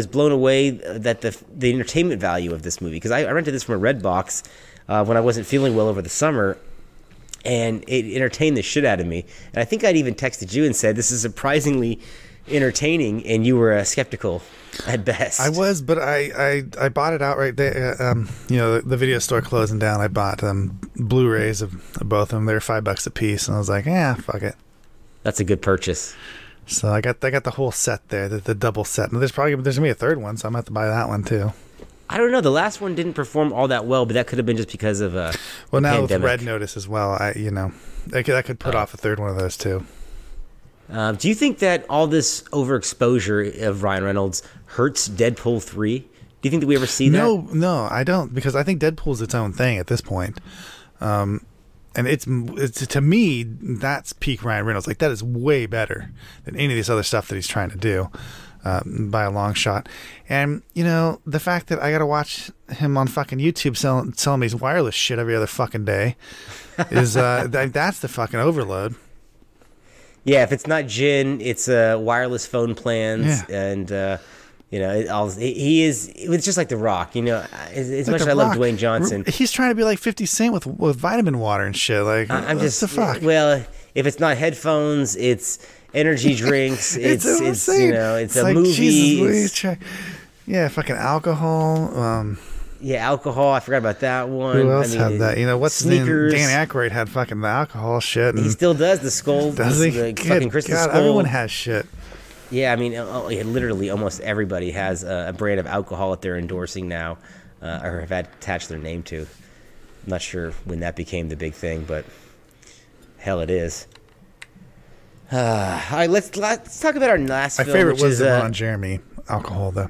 Speaker 4: blown away that the entertainment value of this movie, because I rented this from a Redbox when I wasn't feeling well over the summer, and it entertained the shit out of me. And I think I'd even texted you and said, this is surprisingly entertaining, and you were skeptical at best. I was, but I bought it outright. The video store closing down. I bought Blu-rays of both of them. They're $5 a piece, and I was like, fuck it. That's a good purchase. So I got the whole set there, the double set. And there's gonna be a third one, so I'm gonna have to buy that one too. I don't know. The last one didn't perform all that well, but that could have been just because of now pandemic. With Red Notice as well. I could put off a third one of those too. Do you think that all this overexposure of Ryan Reynolds hurts Deadpool 3? Do you think that we ever see that? No, I don't, because I think Deadpool's its own thing at this point. And it's to me, that's peak Ryan Reynolds. Like, that is way better than any of this other stuff that he's trying to do.
Speaker 3: by a long shot. And, the fact that I got to watch him on fucking YouTube selling me his wireless shit every other fucking day is, that's the fucking overload.
Speaker 4: Yeah, if it's not gin, it's wireless phone plans, and it's just like The Rock. As much as I love Dwayne Johnson,
Speaker 3: he's trying to be like 50 Cent with vitamin water and shit. Like,
Speaker 4: I'm
Speaker 3: just the fuck.
Speaker 4: Well, if it's not headphones, it's energy drinks. it's a like, movie. Jesus,
Speaker 3: fucking alcohol.
Speaker 4: Alcohol. I forgot about that one.
Speaker 3: Who else had that? What's
Speaker 4: sneakers.
Speaker 3: Dan Aykroyd had fucking the alcohol shit.
Speaker 4: He still does the skull.
Speaker 3: Does he?
Speaker 4: The fucking crystal skull.
Speaker 3: Everyone has shit.
Speaker 4: Yeah, I mean, literally almost everybody has a brand of alcohol that they're endorsing now, or have attached their name to. I'm not sure when that became the big thing, but hell, it is. All right, let's talk about our last film.
Speaker 3: My favorite was the Ron Jeremy alcohol, though.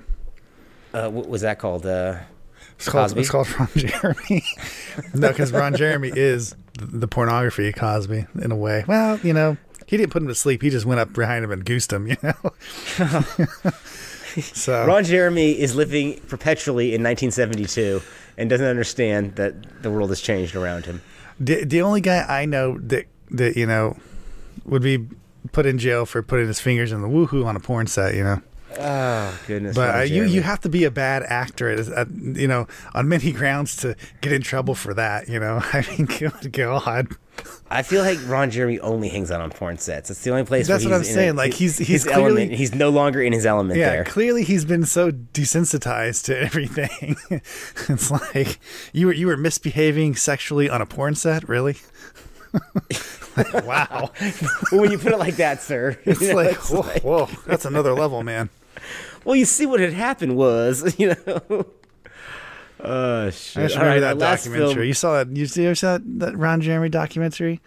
Speaker 4: What was that called?
Speaker 3: It's called Ron Jeremy. No, because Ron Jeremy is the pornography of Cosby in a way. Well, he didn't put him to sleep. He just went up behind him and goosed him, So
Speaker 4: Ron Jeremy is living perpetually in 1972 and doesn't understand that the world has changed around him.
Speaker 3: The only guy I know that would be put in jail for putting his fingers in the woohoo on a porn set,
Speaker 4: Oh goodness!
Speaker 3: But you have to be a bad actor, on many grounds to get in trouble for that. I mean, good God.
Speaker 4: I feel like Ron Jeremy only hangs out on porn sets. It's the only place.
Speaker 3: That's
Speaker 4: where
Speaker 3: what I'm saying. Like he's clearly,
Speaker 4: element. He's no longer in his element.
Speaker 3: Yeah,
Speaker 4: there.
Speaker 3: Clearly he's been so desensitized to everything. It's like you were misbehaving sexually on a porn set, really? Wow.
Speaker 4: Well, when you put it like that, sir,
Speaker 3: it's whoa, that's another level, man.
Speaker 4: Well, you see what had happened was, Oh, shit.
Speaker 3: I just remember that documentary. Film. You saw that? You ever saw that Ron Jeremy documentary?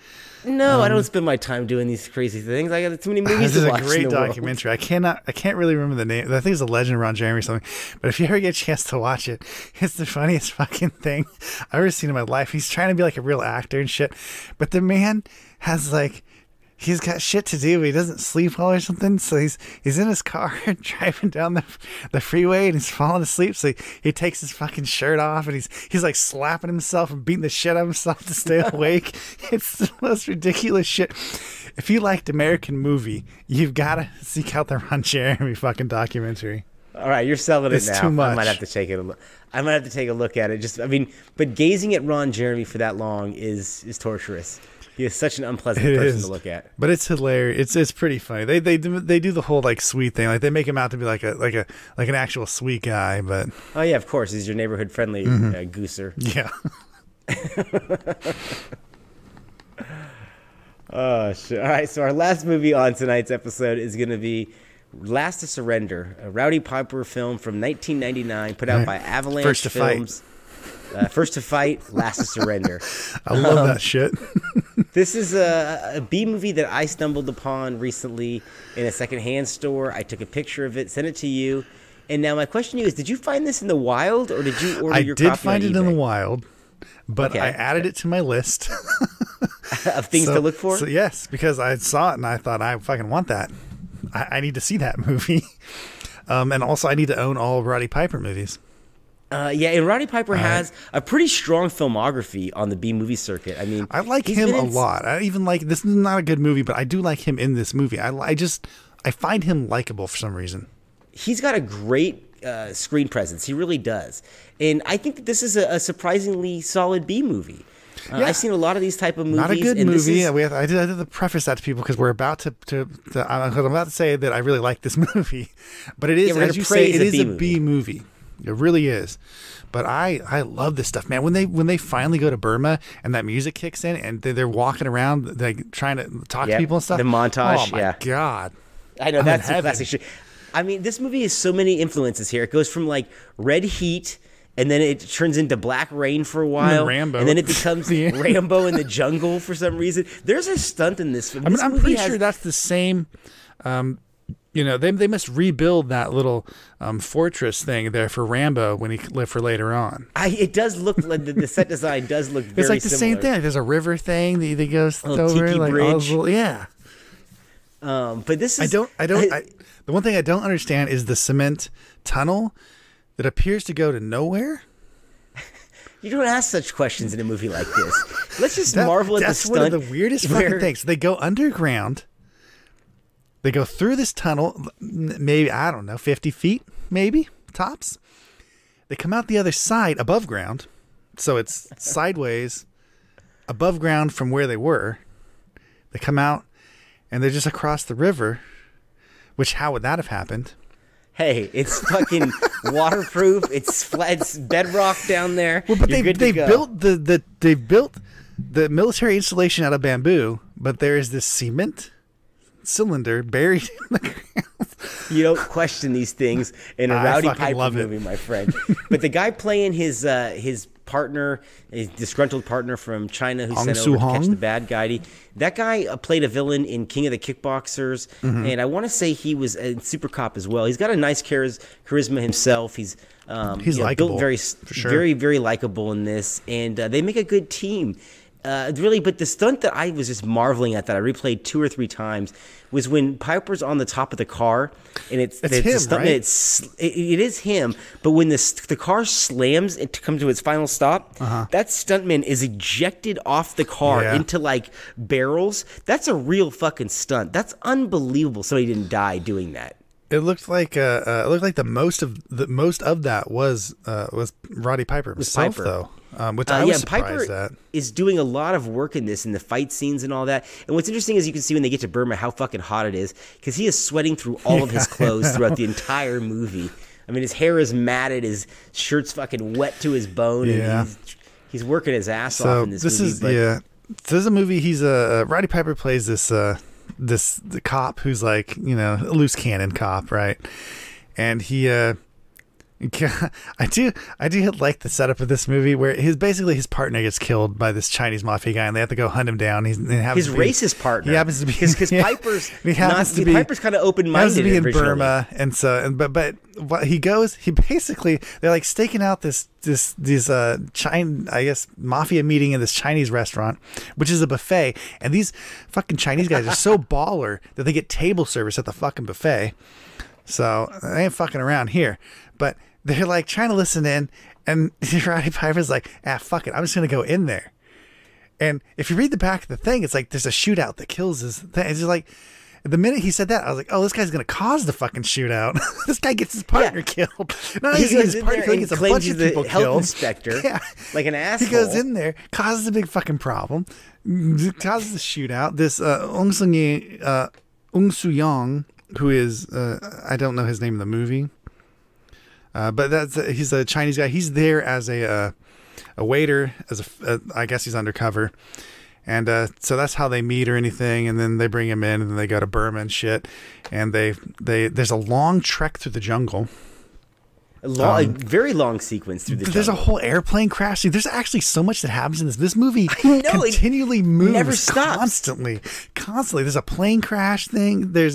Speaker 4: No, I don't spend my time doing these crazy things. I got too many movies to watch.
Speaker 3: This is a great documentary. I can't really remember the name. I think it's The Legend of Ron Jeremy or something. But if you ever get a chance to watch it, it's the funniest fucking thing I've ever seen in my life. He's trying to be like a real actor and shit, but the man has he's got shit to do, but he doesn't sleep well or something. So he's in his car driving down the freeway and he's falling asleep. So he takes his fucking shirt off and he's like slapping himself and beating the shit out of himself to stay awake. It's the most ridiculous shit. If you liked American Movie, you've got to seek out the Ron Jeremy fucking documentary.
Speaker 4: All right, you're selling it now.
Speaker 3: It's too much.
Speaker 4: I might have to take it. I might have to take a look at it. But gazing at Ron Jeremy for that long is torturous. He is such an unpleasant person to look at.
Speaker 3: But it's hilarious. It's pretty funny. They do the whole sweet thing. Like they make him out to be like an actual sweet guy. But
Speaker 4: oh yeah, of course, he's your neighborhood friendly gooser.
Speaker 3: Yeah.
Speaker 4: Oh shit! All right, so our last movie on tonight's episode is going to be Last to Surrender, a Rowdy Piper film from 1999, put out by Avalanche Films. First to Fight, Last to Surrender.
Speaker 3: I love that shit.
Speaker 4: This is a B movie that I stumbled upon recently in a secondhand store. I took a picture of it, sent it to you. And now my question to you is, did you find this in the wild or did you order your copy on eBay? I did find it in the wild, but I added it to my list. Of things to look for?
Speaker 3: So yes, because I saw it and I thought, I fucking want that. I need to see that movie. And also I need to own all Roddy Piper movies.
Speaker 4: And Roddy Piper has a pretty strong filmography on the B movie circuit. I mean,
Speaker 3: I like him a lot. I even like, this is not a good movie, but I do like him in this movie. I find him likable for some reason.
Speaker 4: He's got a great screen presence. He really does. And I think that this is a surprisingly solid B movie. I've seen a lot of these type of movies.
Speaker 3: Not a good movie. I did to preface that to people because we're about I'm about to say that I really like this movie, but it is, as you say, it is a B movie. It really is. But I love this stuff, man. When they finally go to Burma and that music kicks in and they're walking around like trying to talk to people and stuff.
Speaker 4: The montage.
Speaker 3: Oh my God.
Speaker 4: I know, that's the classic shit. I mean, this movie has so many influences here. It goes from like Red Heat, and then it turns into Black Rain for a while.
Speaker 3: Rambo.
Speaker 4: And then it becomes Rambo in the jungle for some reason. There's a stunt in this film.
Speaker 3: I'm pretty sure that's the same. They must rebuild that little fortress thing there for Rambo when he lived for later on.
Speaker 4: It does look like the set design does look very similar.
Speaker 3: It's like the same thing. There's a river thing that goes over.
Speaker 4: Tiki bridge.
Speaker 3: Yeah.
Speaker 4: But this is
Speaker 3: the one thing I don't understand is the cement tunnel that appears to go to nowhere.
Speaker 4: You don't ask such questions in a movie like this. Let's just marvel at the stunt.
Speaker 3: That's one of the weirdest fucking things. They go underground. They go through this tunnel, maybe, I don't know, 50 feet, maybe, tops. They come out the other side, above ground. So it's sideways, above ground from where they were. They come out, and they're just across the river, which, how would that have happened?
Speaker 4: Hey, it's fucking waterproof. It's flat. It's bedrock down there.
Speaker 3: Well, but they built the military installation out of bamboo, but there is this cement cylinder buried in the ground.
Speaker 4: You don't question these things in a Rowdy Piper movie, my friend. But the guy playing his partner, his disgruntled partner from China who sent over to catch the bad guy. That guy played a villain in King of the Kickboxers, and I want to say he was in Super Cop as well. He's got a nice charisma himself. He's
Speaker 3: likable,
Speaker 4: very, very likable in this, and they make a good team. Really, but the stunt that I was just marveling at that I replayed 2 or 3 times was when Piper's on the top of the car, and it's him, right? It is him, but when the car slams to come to its final stop, that stuntman is ejected off the car into like barrels. That's a real fucking stunt. That's unbelievable. Somebody didn't die doing that.
Speaker 3: It looked like the most of that was Roddy Piper himself, though. Which I was surprised at.
Speaker 4: Is doing a lot of work in this, in the fight scenes and all that. And what's interesting is you can see when they get to Burma how fucking hot it is, because he is sweating through all of his clothes throughout the entire movie. I mean, his hair is matted, his shirt's fucking wet to his bone, and he's working his ass off in this movie.
Speaker 3: So this is a movie. He's Roddy Piper plays the cop who's like, a loose cannon cop, right? And he I do like the setup of this movie where his partner gets killed by this Chinese mafia guy, and they have to go hunt him down. His
Speaker 4: racist partner.
Speaker 3: He happens to be
Speaker 4: because Piper's Piper's kind of open-minded.
Speaker 3: He happens to be in Burma, and so but what they're like staking out this China, I guess, mafia meeting in this Chinese restaurant, which is a buffet, and these fucking Chinese guys are so baller that they get table service at the fucking buffet. So they ain't fucking around here, but they're like trying to listen in, and Roddy Piper's like, fuck it, I'm just gonna go in there. And if you read the back of the thing, it's like there's a shootout that kills his thing. It's just like the minute he said that, I was like, oh, this guy's gonna cause the fucking shootout. This guy gets his partner killed. Not only his partner killed, he gets a bunch of people
Speaker 4: health
Speaker 3: killed.
Speaker 4: Inspector, like an asshole.
Speaker 3: He goes in there, causes a big fucking problem, causes a shootout. This Ung Soo-young, who is I don't know his name in the movie. But he's a Chinese guy. He's there as a waiter, I guess he's undercover, and so that's how they meet or anything. And then they bring him in, and then they go to Burma and shit. And there's a long trek through the jungle.
Speaker 4: A very long sequence through the jungle.
Speaker 3: There's a whole airplane crash. There's actually so much that happens in this. This movie continually moves,
Speaker 4: never stops.
Speaker 3: Constantly. There's a plane crash thing. There's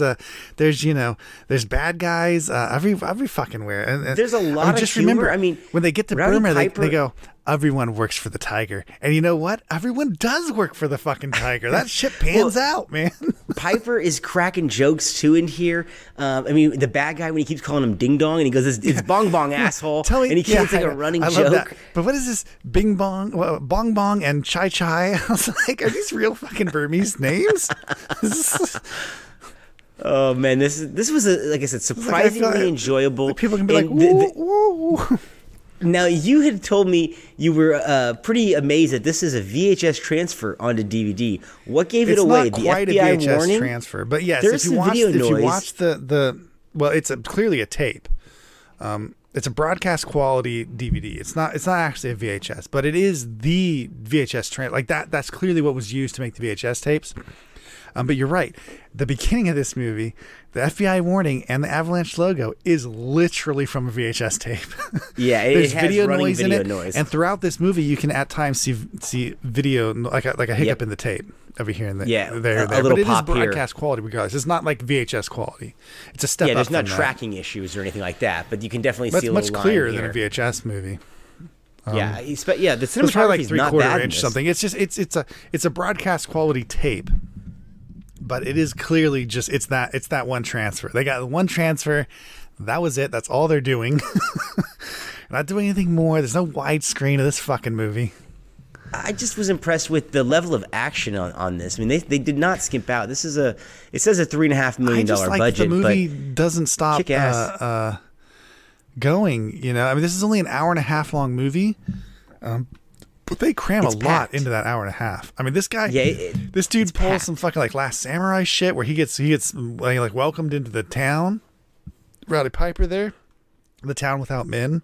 Speaker 3: bad guys every fucking where. And
Speaker 4: there's a lot of humor.
Speaker 3: Remember,
Speaker 4: I mean,
Speaker 3: when they get to Burma, they go, everyone works for the tiger. And you know what? Everyone does work for the fucking tiger. That shit pans out, man.
Speaker 4: Piper is cracking jokes too in here. I mean, the bad guy, when he keeps calling him Ding Dong, and he goes, it's Bong Bong, asshole. And he keeps like a running joke.
Speaker 3: That. But what is this? Bing Bong, Bong Bong, and Chai Chai? I was like, are these real fucking Burmese names?
Speaker 4: Oh man, this was like I said, surprisingly enjoyable.
Speaker 3: Like people can be like, woo.
Speaker 4: Now, you had told me you were pretty amazed that this is a VHS transfer onto DVD. What gave it away?
Speaker 3: It's not quite
Speaker 4: the FBI
Speaker 3: a VHS
Speaker 4: warning?
Speaker 3: transfer, but yes,
Speaker 4: There's
Speaker 3: if you watch
Speaker 4: the
Speaker 3: well, it's clearly a tape. It's a broadcast quality DVD. It's not actually a VHS, but it is the VHS like that. That's clearly what was used to make the VHS tapes. But you're right. The beginning of this movie, the FBI warning and the Avalanche logo is literally from a VHS tape.
Speaker 4: Yeah,
Speaker 3: there's
Speaker 4: it has
Speaker 3: video
Speaker 4: running
Speaker 3: noise
Speaker 4: video
Speaker 3: in it,
Speaker 4: noise.
Speaker 3: and throughout this movie, you can at times see video like a hiccup in the tape over here and there.
Speaker 4: A
Speaker 3: But
Speaker 4: little
Speaker 3: it
Speaker 4: pop
Speaker 3: is broadcast quality regardless. It's not like VHS quality. It's a step up.
Speaker 4: Yeah, there's not
Speaker 3: from
Speaker 4: tracking issues or anything like that, but you can definitely see a
Speaker 3: much
Speaker 4: little
Speaker 3: clearer
Speaker 4: line
Speaker 3: than a
Speaker 4: here.
Speaker 3: VHS movie.
Speaker 4: The cinematography
Speaker 3: it's probably like
Speaker 4: is not
Speaker 3: 3/4
Speaker 4: bad.
Speaker 3: inch something. It's just it's a broadcast quality tape. but it is clearly just it's that one transfer. They got one transfer. That was it. That's all they're doing. Not doing anything more. There's no widescreen of this fucking movie.
Speaker 4: I just was impressed with the level of action on this. I mean, they did not skimp out. It says a $3.5 million budget.
Speaker 3: The movie doesn't stop going. You know, I mean, this is only an hour and a half long movie, but they cram a lot into that hour and a half. I mean, this guy, this dude pulls some fucking like Last Samurai shit where he gets like welcomed into the town. Rowdy Piper there, the town without men.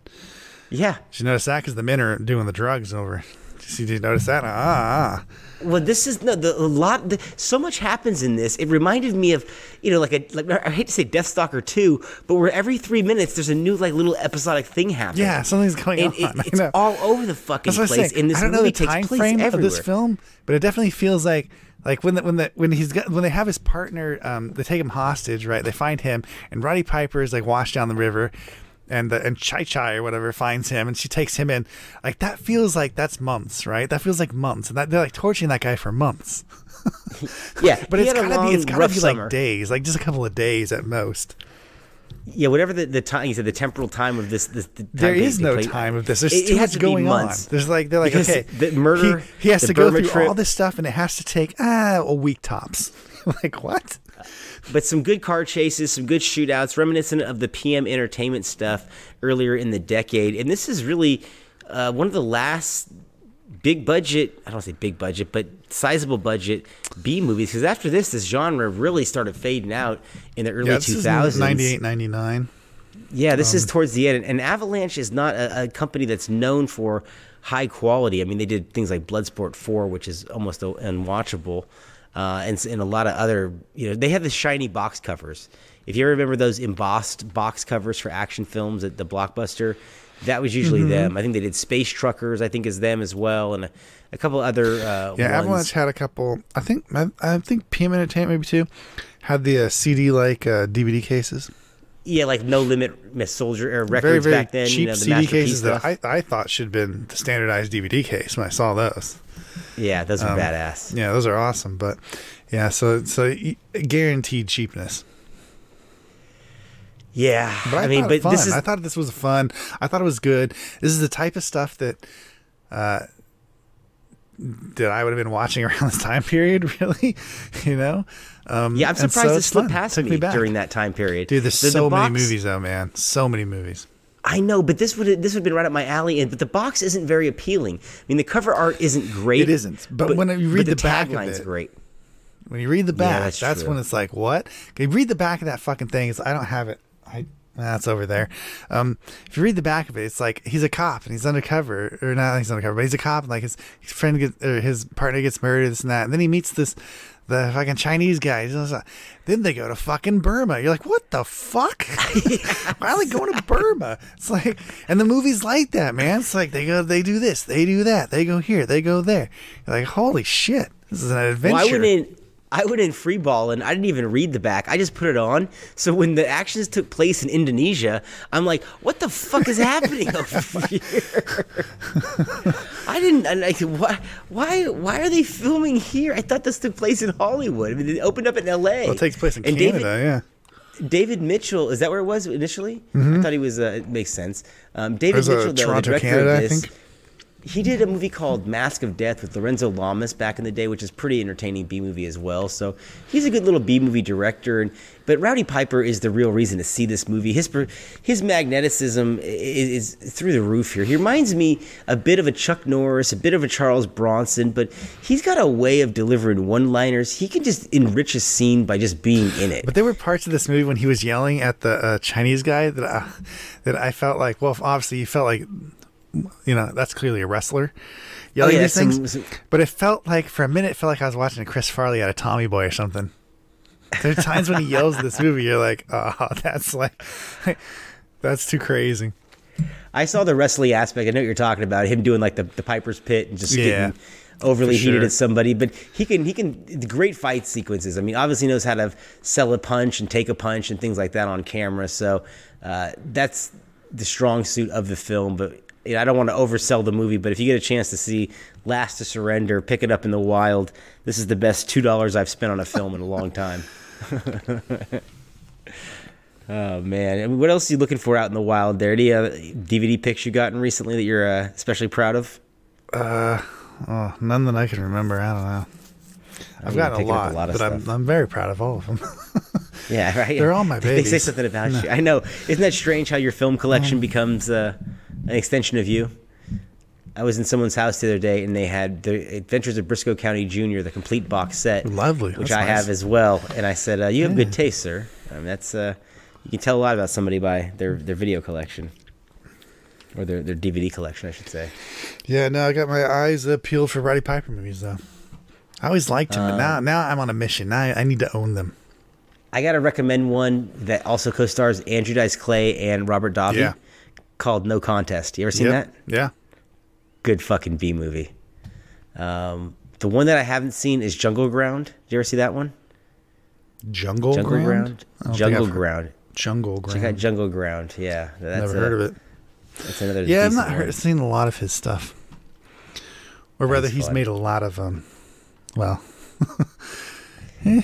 Speaker 4: Yeah,
Speaker 3: did you notice that? Because the men are doing the drugs over. Did you notice that?
Speaker 4: Well, this is so much happens in this. It reminded me of, you know, like I hate to say Deathstalker 2, but where every 3 minutes there's a new like little episodic thing happening.
Speaker 3: Yeah, something's going on.
Speaker 4: It's all over the fucking place. And this movie takes place everywhere. Of this
Speaker 3: film, but it definitely feels like when they have his partner, they take him hostage, right? They find him, and Roddy Piper is like washed down the river. And Chai Chai or whatever finds him, and she takes him in. Like that feels like that's months, right? That feels like months, and they're like torturing that guy for months.
Speaker 4: Yeah,
Speaker 3: but it's gotta be like days, like just a couple of days at most.
Speaker 4: Yeah, whatever the time you said, the temporal time of this
Speaker 3: there is no time of this. There's too much going on. There's like they're like okay,
Speaker 4: the murder.
Speaker 3: He has to go through all this stuff, and it has to take a week tops. Like what?
Speaker 4: But some good car chases, some good shootouts, reminiscent of the PM Entertainment stuff earlier in the decade. And this is really one of the last big budget, I don't want to say big budget, but sizable budget B movies. Because after this genre really started fading out in the early 2000s.
Speaker 3: This is 98, 99.
Speaker 4: Yeah, this is towards the end. And Avalanche is not a company that's known for high quality. I mean, they did things like Bloodsport 4, which is almost unwatchable. And a lot of other, you know, they have the shiny box covers. If you ever remember those embossed box covers for action films at the Blockbuster, that was usually them. I think they did Space Truckers, I think is them as well, and a couple other ones.
Speaker 3: Avalanche had a couple. I think PM Entertainment maybe too had the CD like DVD cases.
Speaker 4: Yeah, like No Limit Miss Soldier or records
Speaker 3: very
Speaker 4: back then.
Speaker 3: Cheap,
Speaker 4: you know, the
Speaker 3: CD cases
Speaker 4: stuff.
Speaker 3: that I thought should have been the standardized DVD case when I saw those.
Speaker 4: Yeah, those are badass.
Speaker 3: Yeah, those are awesome. But yeah, so guaranteed cheapness.
Speaker 4: Yeah,
Speaker 3: but I thought this was fun. I thought it was good. This is the type of stuff that I would have been watching around this time period. Really, you know.
Speaker 4: Yeah, I'm surprised it slipped past me during that time period.
Speaker 3: Dude, there's so many movies though, man. So many movies.
Speaker 4: I know, but this would have been right up my alley. But the box isn't very appealing. I mean, the cover art isn't great.
Speaker 3: It isn't. But when you read the back of
Speaker 4: tagline's
Speaker 3: it,
Speaker 4: great.
Speaker 3: When you read the back, that's when it's like, what? Okay, read the back of that fucking thing. I don't have it. That's over there. If you read the back of it, it's like he's a cop and he's undercover, or not he's undercover, but he's a cop and like his friend his partner gets murdered, this and that, and then he meets the fucking Chinese guy. Then they go to fucking Burma. You're like, what the fuck? Why are they going to Burma? It's like, and the movie's like that, man. It's like they do this, they do that, they go here, they go there. You're like, holy shit, this is an adventure.
Speaker 4: Well, I went in free ball and I didn't even read the back. I just put it on. So when the actions took place in Indonesia, I'm like, what the fuck is happening over here? I didn't. Why are they filming here? I thought this took place in Hollywood. I mean, it opened up in L.A.
Speaker 3: Well, it takes place in Canada, yeah.
Speaker 4: David Mitchell, is that where it was initially? I thought he was. It makes sense. David Mitchell,
Speaker 3: Toronto,
Speaker 4: the director
Speaker 3: Canada,
Speaker 4: of this.
Speaker 3: I think.
Speaker 4: He did a movie called Mask of Death with Lorenzo Lamas back in the day, which is pretty entertaining B-movie as well. So he's a good little B-movie director. But Rowdy Piper is the real reason to see this movie. His magneticism is through the roof here. He reminds me a bit of a Chuck Norris, a bit of a Charles Bronson, but he's got a way of delivering one-liners. He can just enrich a scene by just being in it.
Speaker 3: But there were parts of this movie when he was yelling at the Chinese guy that I felt like, well, obviously you felt like, you know, that's clearly a wrestler yelling these things. But it felt like, for a minute, it felt like I was watching a Chris Farley out of Tommy Boy or something. There are times when he yells in this movie, you're like, oh, that's too crazy.
Speaker 4: I saw the wrestling aspect. I know what you're talking about, him doing like the Piper's Pit and just getting overly heated at somebody. But he can the great fight sequences. I mean, obviously knows how to sell a punch and take a punch and things like that on camera. So that's the strong suit of the film. But I don't want to oversell the movie, but if you get a chance to see Last to Surrender, pick it up in the wild. This is the best $2 I've spent on a film in a long time. Oh, man. I mean, what else are you looking for out in the wild there? Any DVD picks you gotten recently that you're especially proud of?
Speaker 3: None that I can remember. I don't know. I've gotten a lot, but I'm very proud of all of them.
Speaker 4: Yeah, right?
Speaker 3: They're all my babies.
Speaker 4: They say something about you. I know. Isn't that strange how your film collection becomes an extension of you? I was in someone's house the other day, and they had The Adventures of Briscoe County Jr., the complete box set.
Speaker 3: Lovely.
Speaker 4: Which I have as well. And I said, you have good taste, sir. I mean, that's you can tell a lot about somebody by their video collection. Or their DVD collection, I should say.
Speaker 3: Yeah, no, I got my eyes peeled for Roddy Piper movies, though. I always liked him, but now I'm on a mission. Now I need to own them.
Speaker 4: I got to recommend one that also co-stars Andrew Dice Clay and Robert Davi called No Contest. You ever seen that?
Speaker 3: Yeah.
Speaker 4: Good fucking B movie. The one that I haven't seen is Jungle Ground. Did you ever see that one?
Speaker 3: Jungle Ground?
Speaker 4: Jungle Ground.
Speaker 3: Jungle Ground.
Speaker 4: Check out Jungle Ground. Yeah.
Speaker 3: Never heard of it.
Speaker 4: That's another.
Speaker 3: Yeah, I've not seen a lot of his stuff. Or rather, he's made a lot of well, you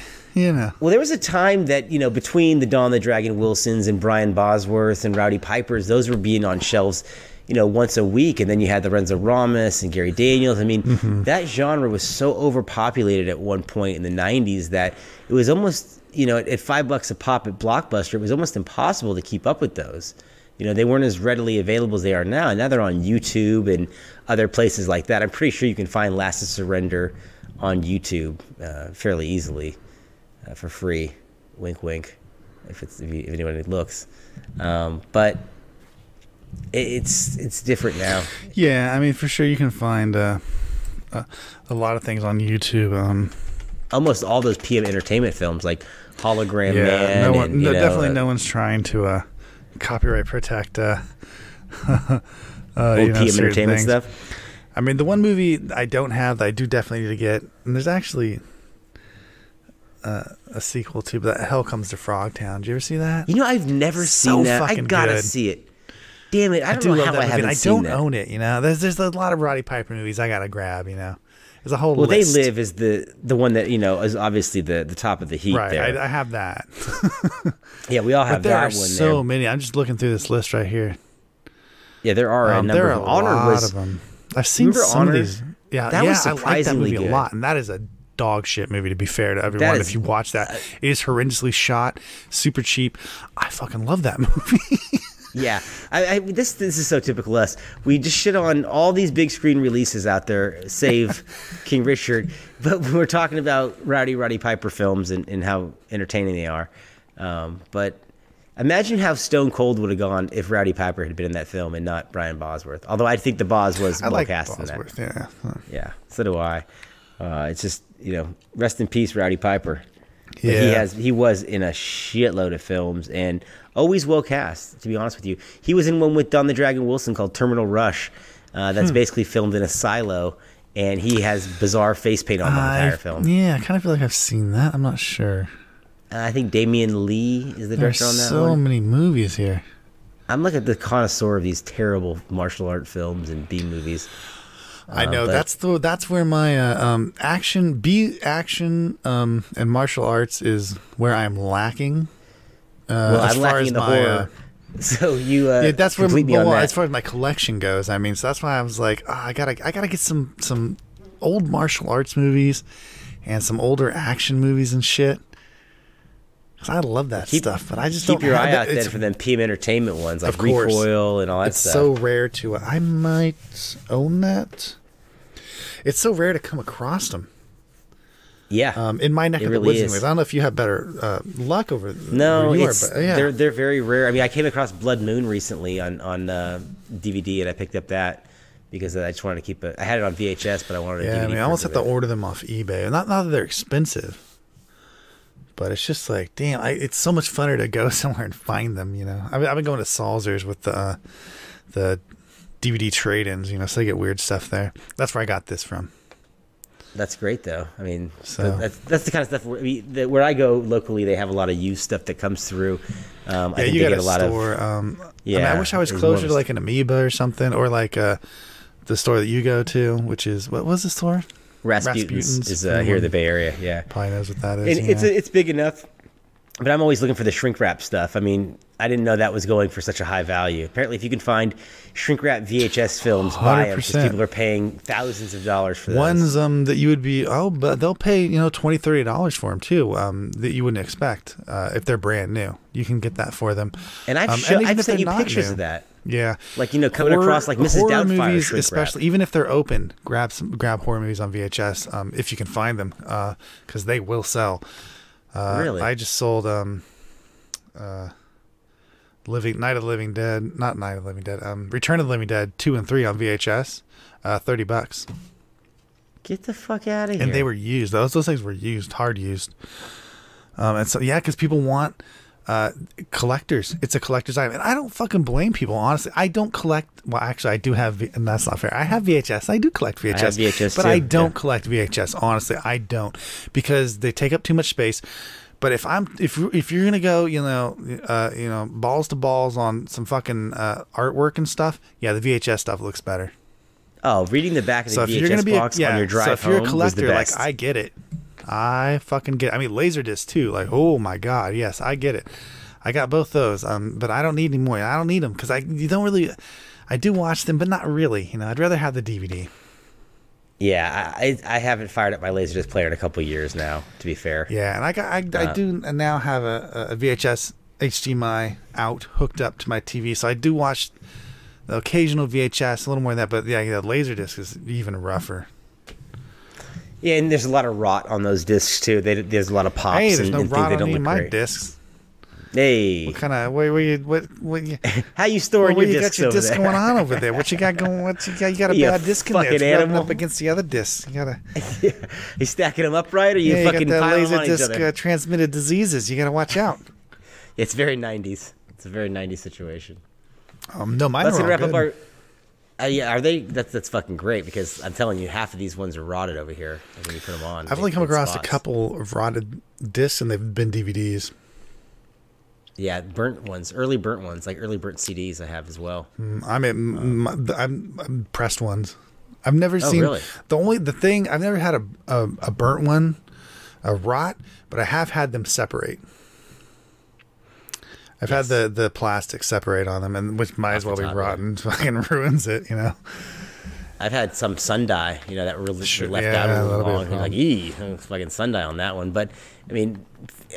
Speaker 3: know.
Speaker 4: Well, there was a time that, between the Don the Dragon Wilsons and Brian Bosworth and Rowdy Pipers, those were being on shelves, once a week. And then you had Lorenzo Ramos and Gary Daniels. I mean, that genre was so overpopulated at one point in the 90s that it was almost, at $5 a pop at Blockbuster, it was almost impossible to keep up with those. They weren't as readily available as they are now. And now they're on YouTube and other places like that. I'm pretty sure you can find Last to Surrender on YouTube fairly easily for free. Wink, wink, if anyone looks. But it's different now.
Speaker 3: Yeah, I mean, for sure you can find a lot of things on YouTube.
Speaker 4: Almost all those PM Entertainment films, like Hologram Man.
Speaker 3: Definitely no one's trying to copyright protect
Speaker 4: old PM Entertainment stuff.
Speaker 3: I mean, the one movie I don't have that I do definitely need to get, and there's actually a sequel to, but Hell Comes to Frogtown. Did you ever see that?
Speaker 4: I've never seen that. I gotta see it. Damn it! I don't know how I haven't seen that.
Speaker 3: I don't own it. There's a lot of Roddy Piper movies I gotta grab. There's a whole list.
Speaker 4: They Live is the one that is obviously the top of the heap.
Speaker 3: Right,
Speaker 4: there.
Speaker 3: I have that.
Speaker 4: Yeah, we all have that one.
Speaker 3: There are so many. I'm just looking through this list right here.
Speaker 4: Yeah, there are a number of them. Honor was.
Speaker 3: Of them. I've seen some of these. Yeah,
Speaker 4: that was surprisingly
Speaker 3: I like that movie
Speaker 4: good.
Speaker 3: a lot, and that is a dog shit movie. To be fair to everyone, if you watch that, it is horrendously shot, super cheap. I fucking love that movie.
Speaker 4: Yeah, this is so typical us. We just shit on all these big screen releases out there, save King Richard. But we're talking about Roddy Piper films and how entertaining they are. But imagine how Stone Cold would have gone if Rowdy Piper had been in that film and not Brian Bosworth. Although I think the Boz was well cast in that.
Speaker 3: Yeah.
Speaker 4: Yeah, so do I. It's just, rest in peace, Rowdy Piper.
Speaker 3: Yeah.
Speaker 4: He was in a shitload of films and always well cast, to be honest with you. He was in one with Don the Dragon Wilson called Terminal Rush. That's basically filmed in a silo, and he has bizarre face paint on the entire film.
Speaker 3: Yeah, I kind of feel like I've seen that. I'm not sure.
Speaker 4: I think Damian Lee is the director on that one.
Speaker 3: So many movies here.
Speaker 4: I'm like the connoisseur of these terrible martial art films and B movies.
Speaker 3: I know that's where my action and martial arts is where I'm lacking.
Speaker 4: I'm lacking in the horror. So
Speaker 3: that's where as far as my collection goes. I mean, so that's why I was like, I gotta get some old martial arts movies and some older action movies and shit. Cause I love that stuff, but I just
Speaker 4: keep your eye out then for them PM Entertainment ones like Recoil and all that stuff.
Speaker 3: It's so rare to. I might own that. It's so rare to come across them.
Speaker 4: Yeah,
Speaker 3: in my neck of the woods. Anyways, I don't know if you have better luck over.
Speaker 4: No, they're very rare. I mean, I came across Blood Moon recently on DVD, and I picked up that because I just wanted to keep it. I had it on VHS, but I wanted a DVD.
Speaker 3: Yeah, I mean, I almost have to order them off eBay. Not that they're expensive. But it's just like, damn, it's so much funner to go somewhere and find them, I've been going to Salzer's with the DVD trade-ins, so they get weird stuff there. That's where I got this from.
Speaker 4: That's great, though. I mean, that's the kind of stuff where I go locally, they have a lot of used stuff that comes through
Speaker 3: Yeah,
Speaker 4: I think
Speaker 3: you
Speaker 4: they
Speaker 3: got
Speaker 4: get a lot
Speaker 3: store.
Speaker 4: of.
Speaker 3: I mean,
Speaker 4: Yeah,
Speaker 3: I wish I was closer to like an Amoeba or something, or like the store that you go to, which is what was the store?
Speaker 4: Rasputin's is here in the Bay Area. Yeah,
Speaker 3: probably knows what that is.
Speaker 4: And it's big enough, but I'm always looking for the shrink wrap stuff. I mean, I didn't know that was going for such a high value. Apparently, if you can find shrink wrap VHS films, buy them, because people are paying thousands of dollars for those.
Speaker 3: Ones that you would be but they'll pay $20-$30 for them too. That you wouldn't expect if they're brand new. You can get that for them.
Speaker 4: And I've sent you pictures of that.
Speaker 3: Yeah,
Speaker 4: like coming across like Mrs.
Speaker 3: Doubtfire
Speaker 4: movies,
Speaker 3: especially even if they're open. Grab horror movies on VHS if you can find them, because they will sell.
Speaker 4: Really,
Speaker 3: I just sold Night of the Living Dead, not Night of the Living Dead, Return of the Living Dead 2 and 3 on VHS, $30.
Speaker 4: Get the fuck out of here!
Speaker 3: And they were used. Those things were used, hard used. And so because people want. Collectors. It's a collector's item. And I don't fucking blame people, honestly. I don't collect. Well, actually, I do have, and that's not fair. I have VHS. I do collect VHS.
Speaker 4: I have VHS
Speaker 3: but
Speaker 4: too.
Speaker 3: I don't collect VHS. Honestly, I don't, because they take up too much space. But if you're gonna go, balls to balls on some fucking artwork and stuff, yeah, the VHS stuff looks better.
Speaker 4: Oh, reading the back of the VHS box on your drive
Speaker 3: home. So if you're a
Speaker 4: was
Speaker 3: collector,
Speaker 4: the best.
Speaker 3: like I get it. I fucking get it. I mean, Laserdisc too. Like, oh my god, yes, I get it. I got both those, but I don't need any more. I don't need them because I do watch them, but not really. I'd rather have the DVD.
Speaker 4: Yeah, I haven't fired up my Laserdisc player in a couple of years now, to be fair.
Speaker 3: Yeah, and I do now have a VHS HDMI out hooked up to my TV, so I do watch the occasional VHS, a little more than that. But yeah, the Laserdisc is even rougher.
Speaker 4: Yeah, and there's a lot of rot on those discs too. There's a lot of pops.
Speaker 3: Hey, there's no
Speaker 4: and
Speaker 3: rot
Speaker 4: they don't
Speaker 3: on any
Speaker 4: look
Speaker 3: of my
Speaker 4: great.
Speaker 3: discs.
Speaker 4: Hey,
Speaker 3: what kind of what
Speaker 4: how you storing your discs
Speaker 3: over there? You got your disc
Speaker 4: there?
Speaker 3: going on over there. What you got going? What you got? You got a bad disc in there. It's rubbing up against the other discs. You gotta.
Speaker 4: You stacking them up right, or you fucking
Speaker 3: got
Speaker 4: piling
Speaker 3: that
Speaker 4: on each other?
Speaker 3: Laserdisc transmitted diseases. You gotta watch out.
Speaker 4: It's very 90s. It's a very 90s situation.
Speaker 3: No, mine
Speaker 4: Let's
Speaker 3: are all
Speaker 4: wrap
Speaker 3: good.
Speaker 4: up our. Yeah, are they? That's fucking great, because I'm telling you, half of these ones are rotted over here when you put them on.
Speaker 3: I've only come across a couple of rotted discs, and they've been DVDs.
Speaker 4: Yeah, burnt ones, early burnt ones, like early burnt CDs. I have as well.
Speaker 3: I'm pressed ones. I've never seen
Speaker 4: really?
Speaker 3: the thing. I've never had a burnt one, a rot, but I have had them separate. I've had the plastic separate on them, and which might as well be rotten. Fucking ruins it,
Speaker 4: I've had some sundial, that really left out a little long. Like, fucking sundial on that one. But I mean,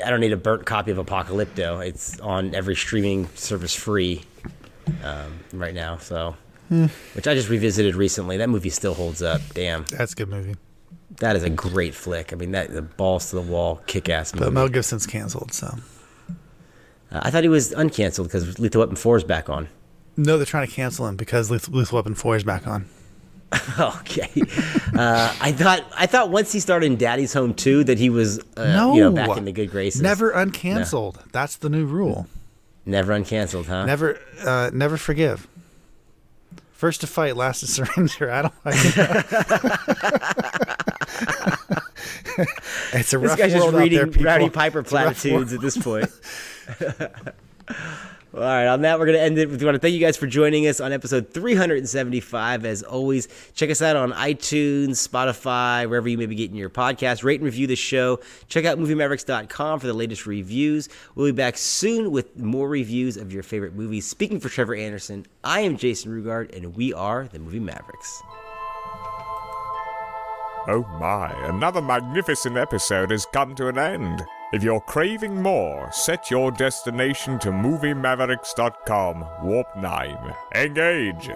Speaker 4: I don't need a burnt copy of Apocalypto. It's on every streaming service free right now. So, which I just revisited recently. That movie still holds up. Damn,
Speaker 3: that's a good movie.
Speaker 4: That is a great flick. I mean, the balls to the wall, kick-ass movie.
Speaker 3: But Mel Gibson's canceled, so.
Speaker 4: I thought he was uncanceled because Lethal Weapon 4 is back on.
Speaker 3: No, they're trying to cancel him because Lethal Weapon 4 is back on.
Speaker 4: Okay. I thought once he started in Daddy's Home 2 that he was back in the good graces.
Speaker 3: Never uncanceled. No. That's the new rule.
Speaker 4: Never uncanceled, huh?
Speaker 3: Never forgive. First to fight, last to surrender. I don't. It's a rough
Speaker 4: this guy's just
Speaker 3: world
Speaker 4: reading
Speaker 3: out there,
Speaker 4: Rowdy Piper platitudes at this point. All right, on that, we're going to end it. We want to thank you guys for joining us on episode 375. As always, check us out on iTunes, Spotify, wherever you may be getting your podcast. Rate and review the show. Check out MovieMavericks.com for the latest reviews. We'll be back soon with more reviews of your favorite movies. Speaking for Trevor Anderson, I am Jason Rugard, and we are the Movie Mavericks.
Speaker 1: Oh my, another magnificent episode has come to an end. If you're craving more, set your destination to MovieMavericks.com, Warp 9. Engage!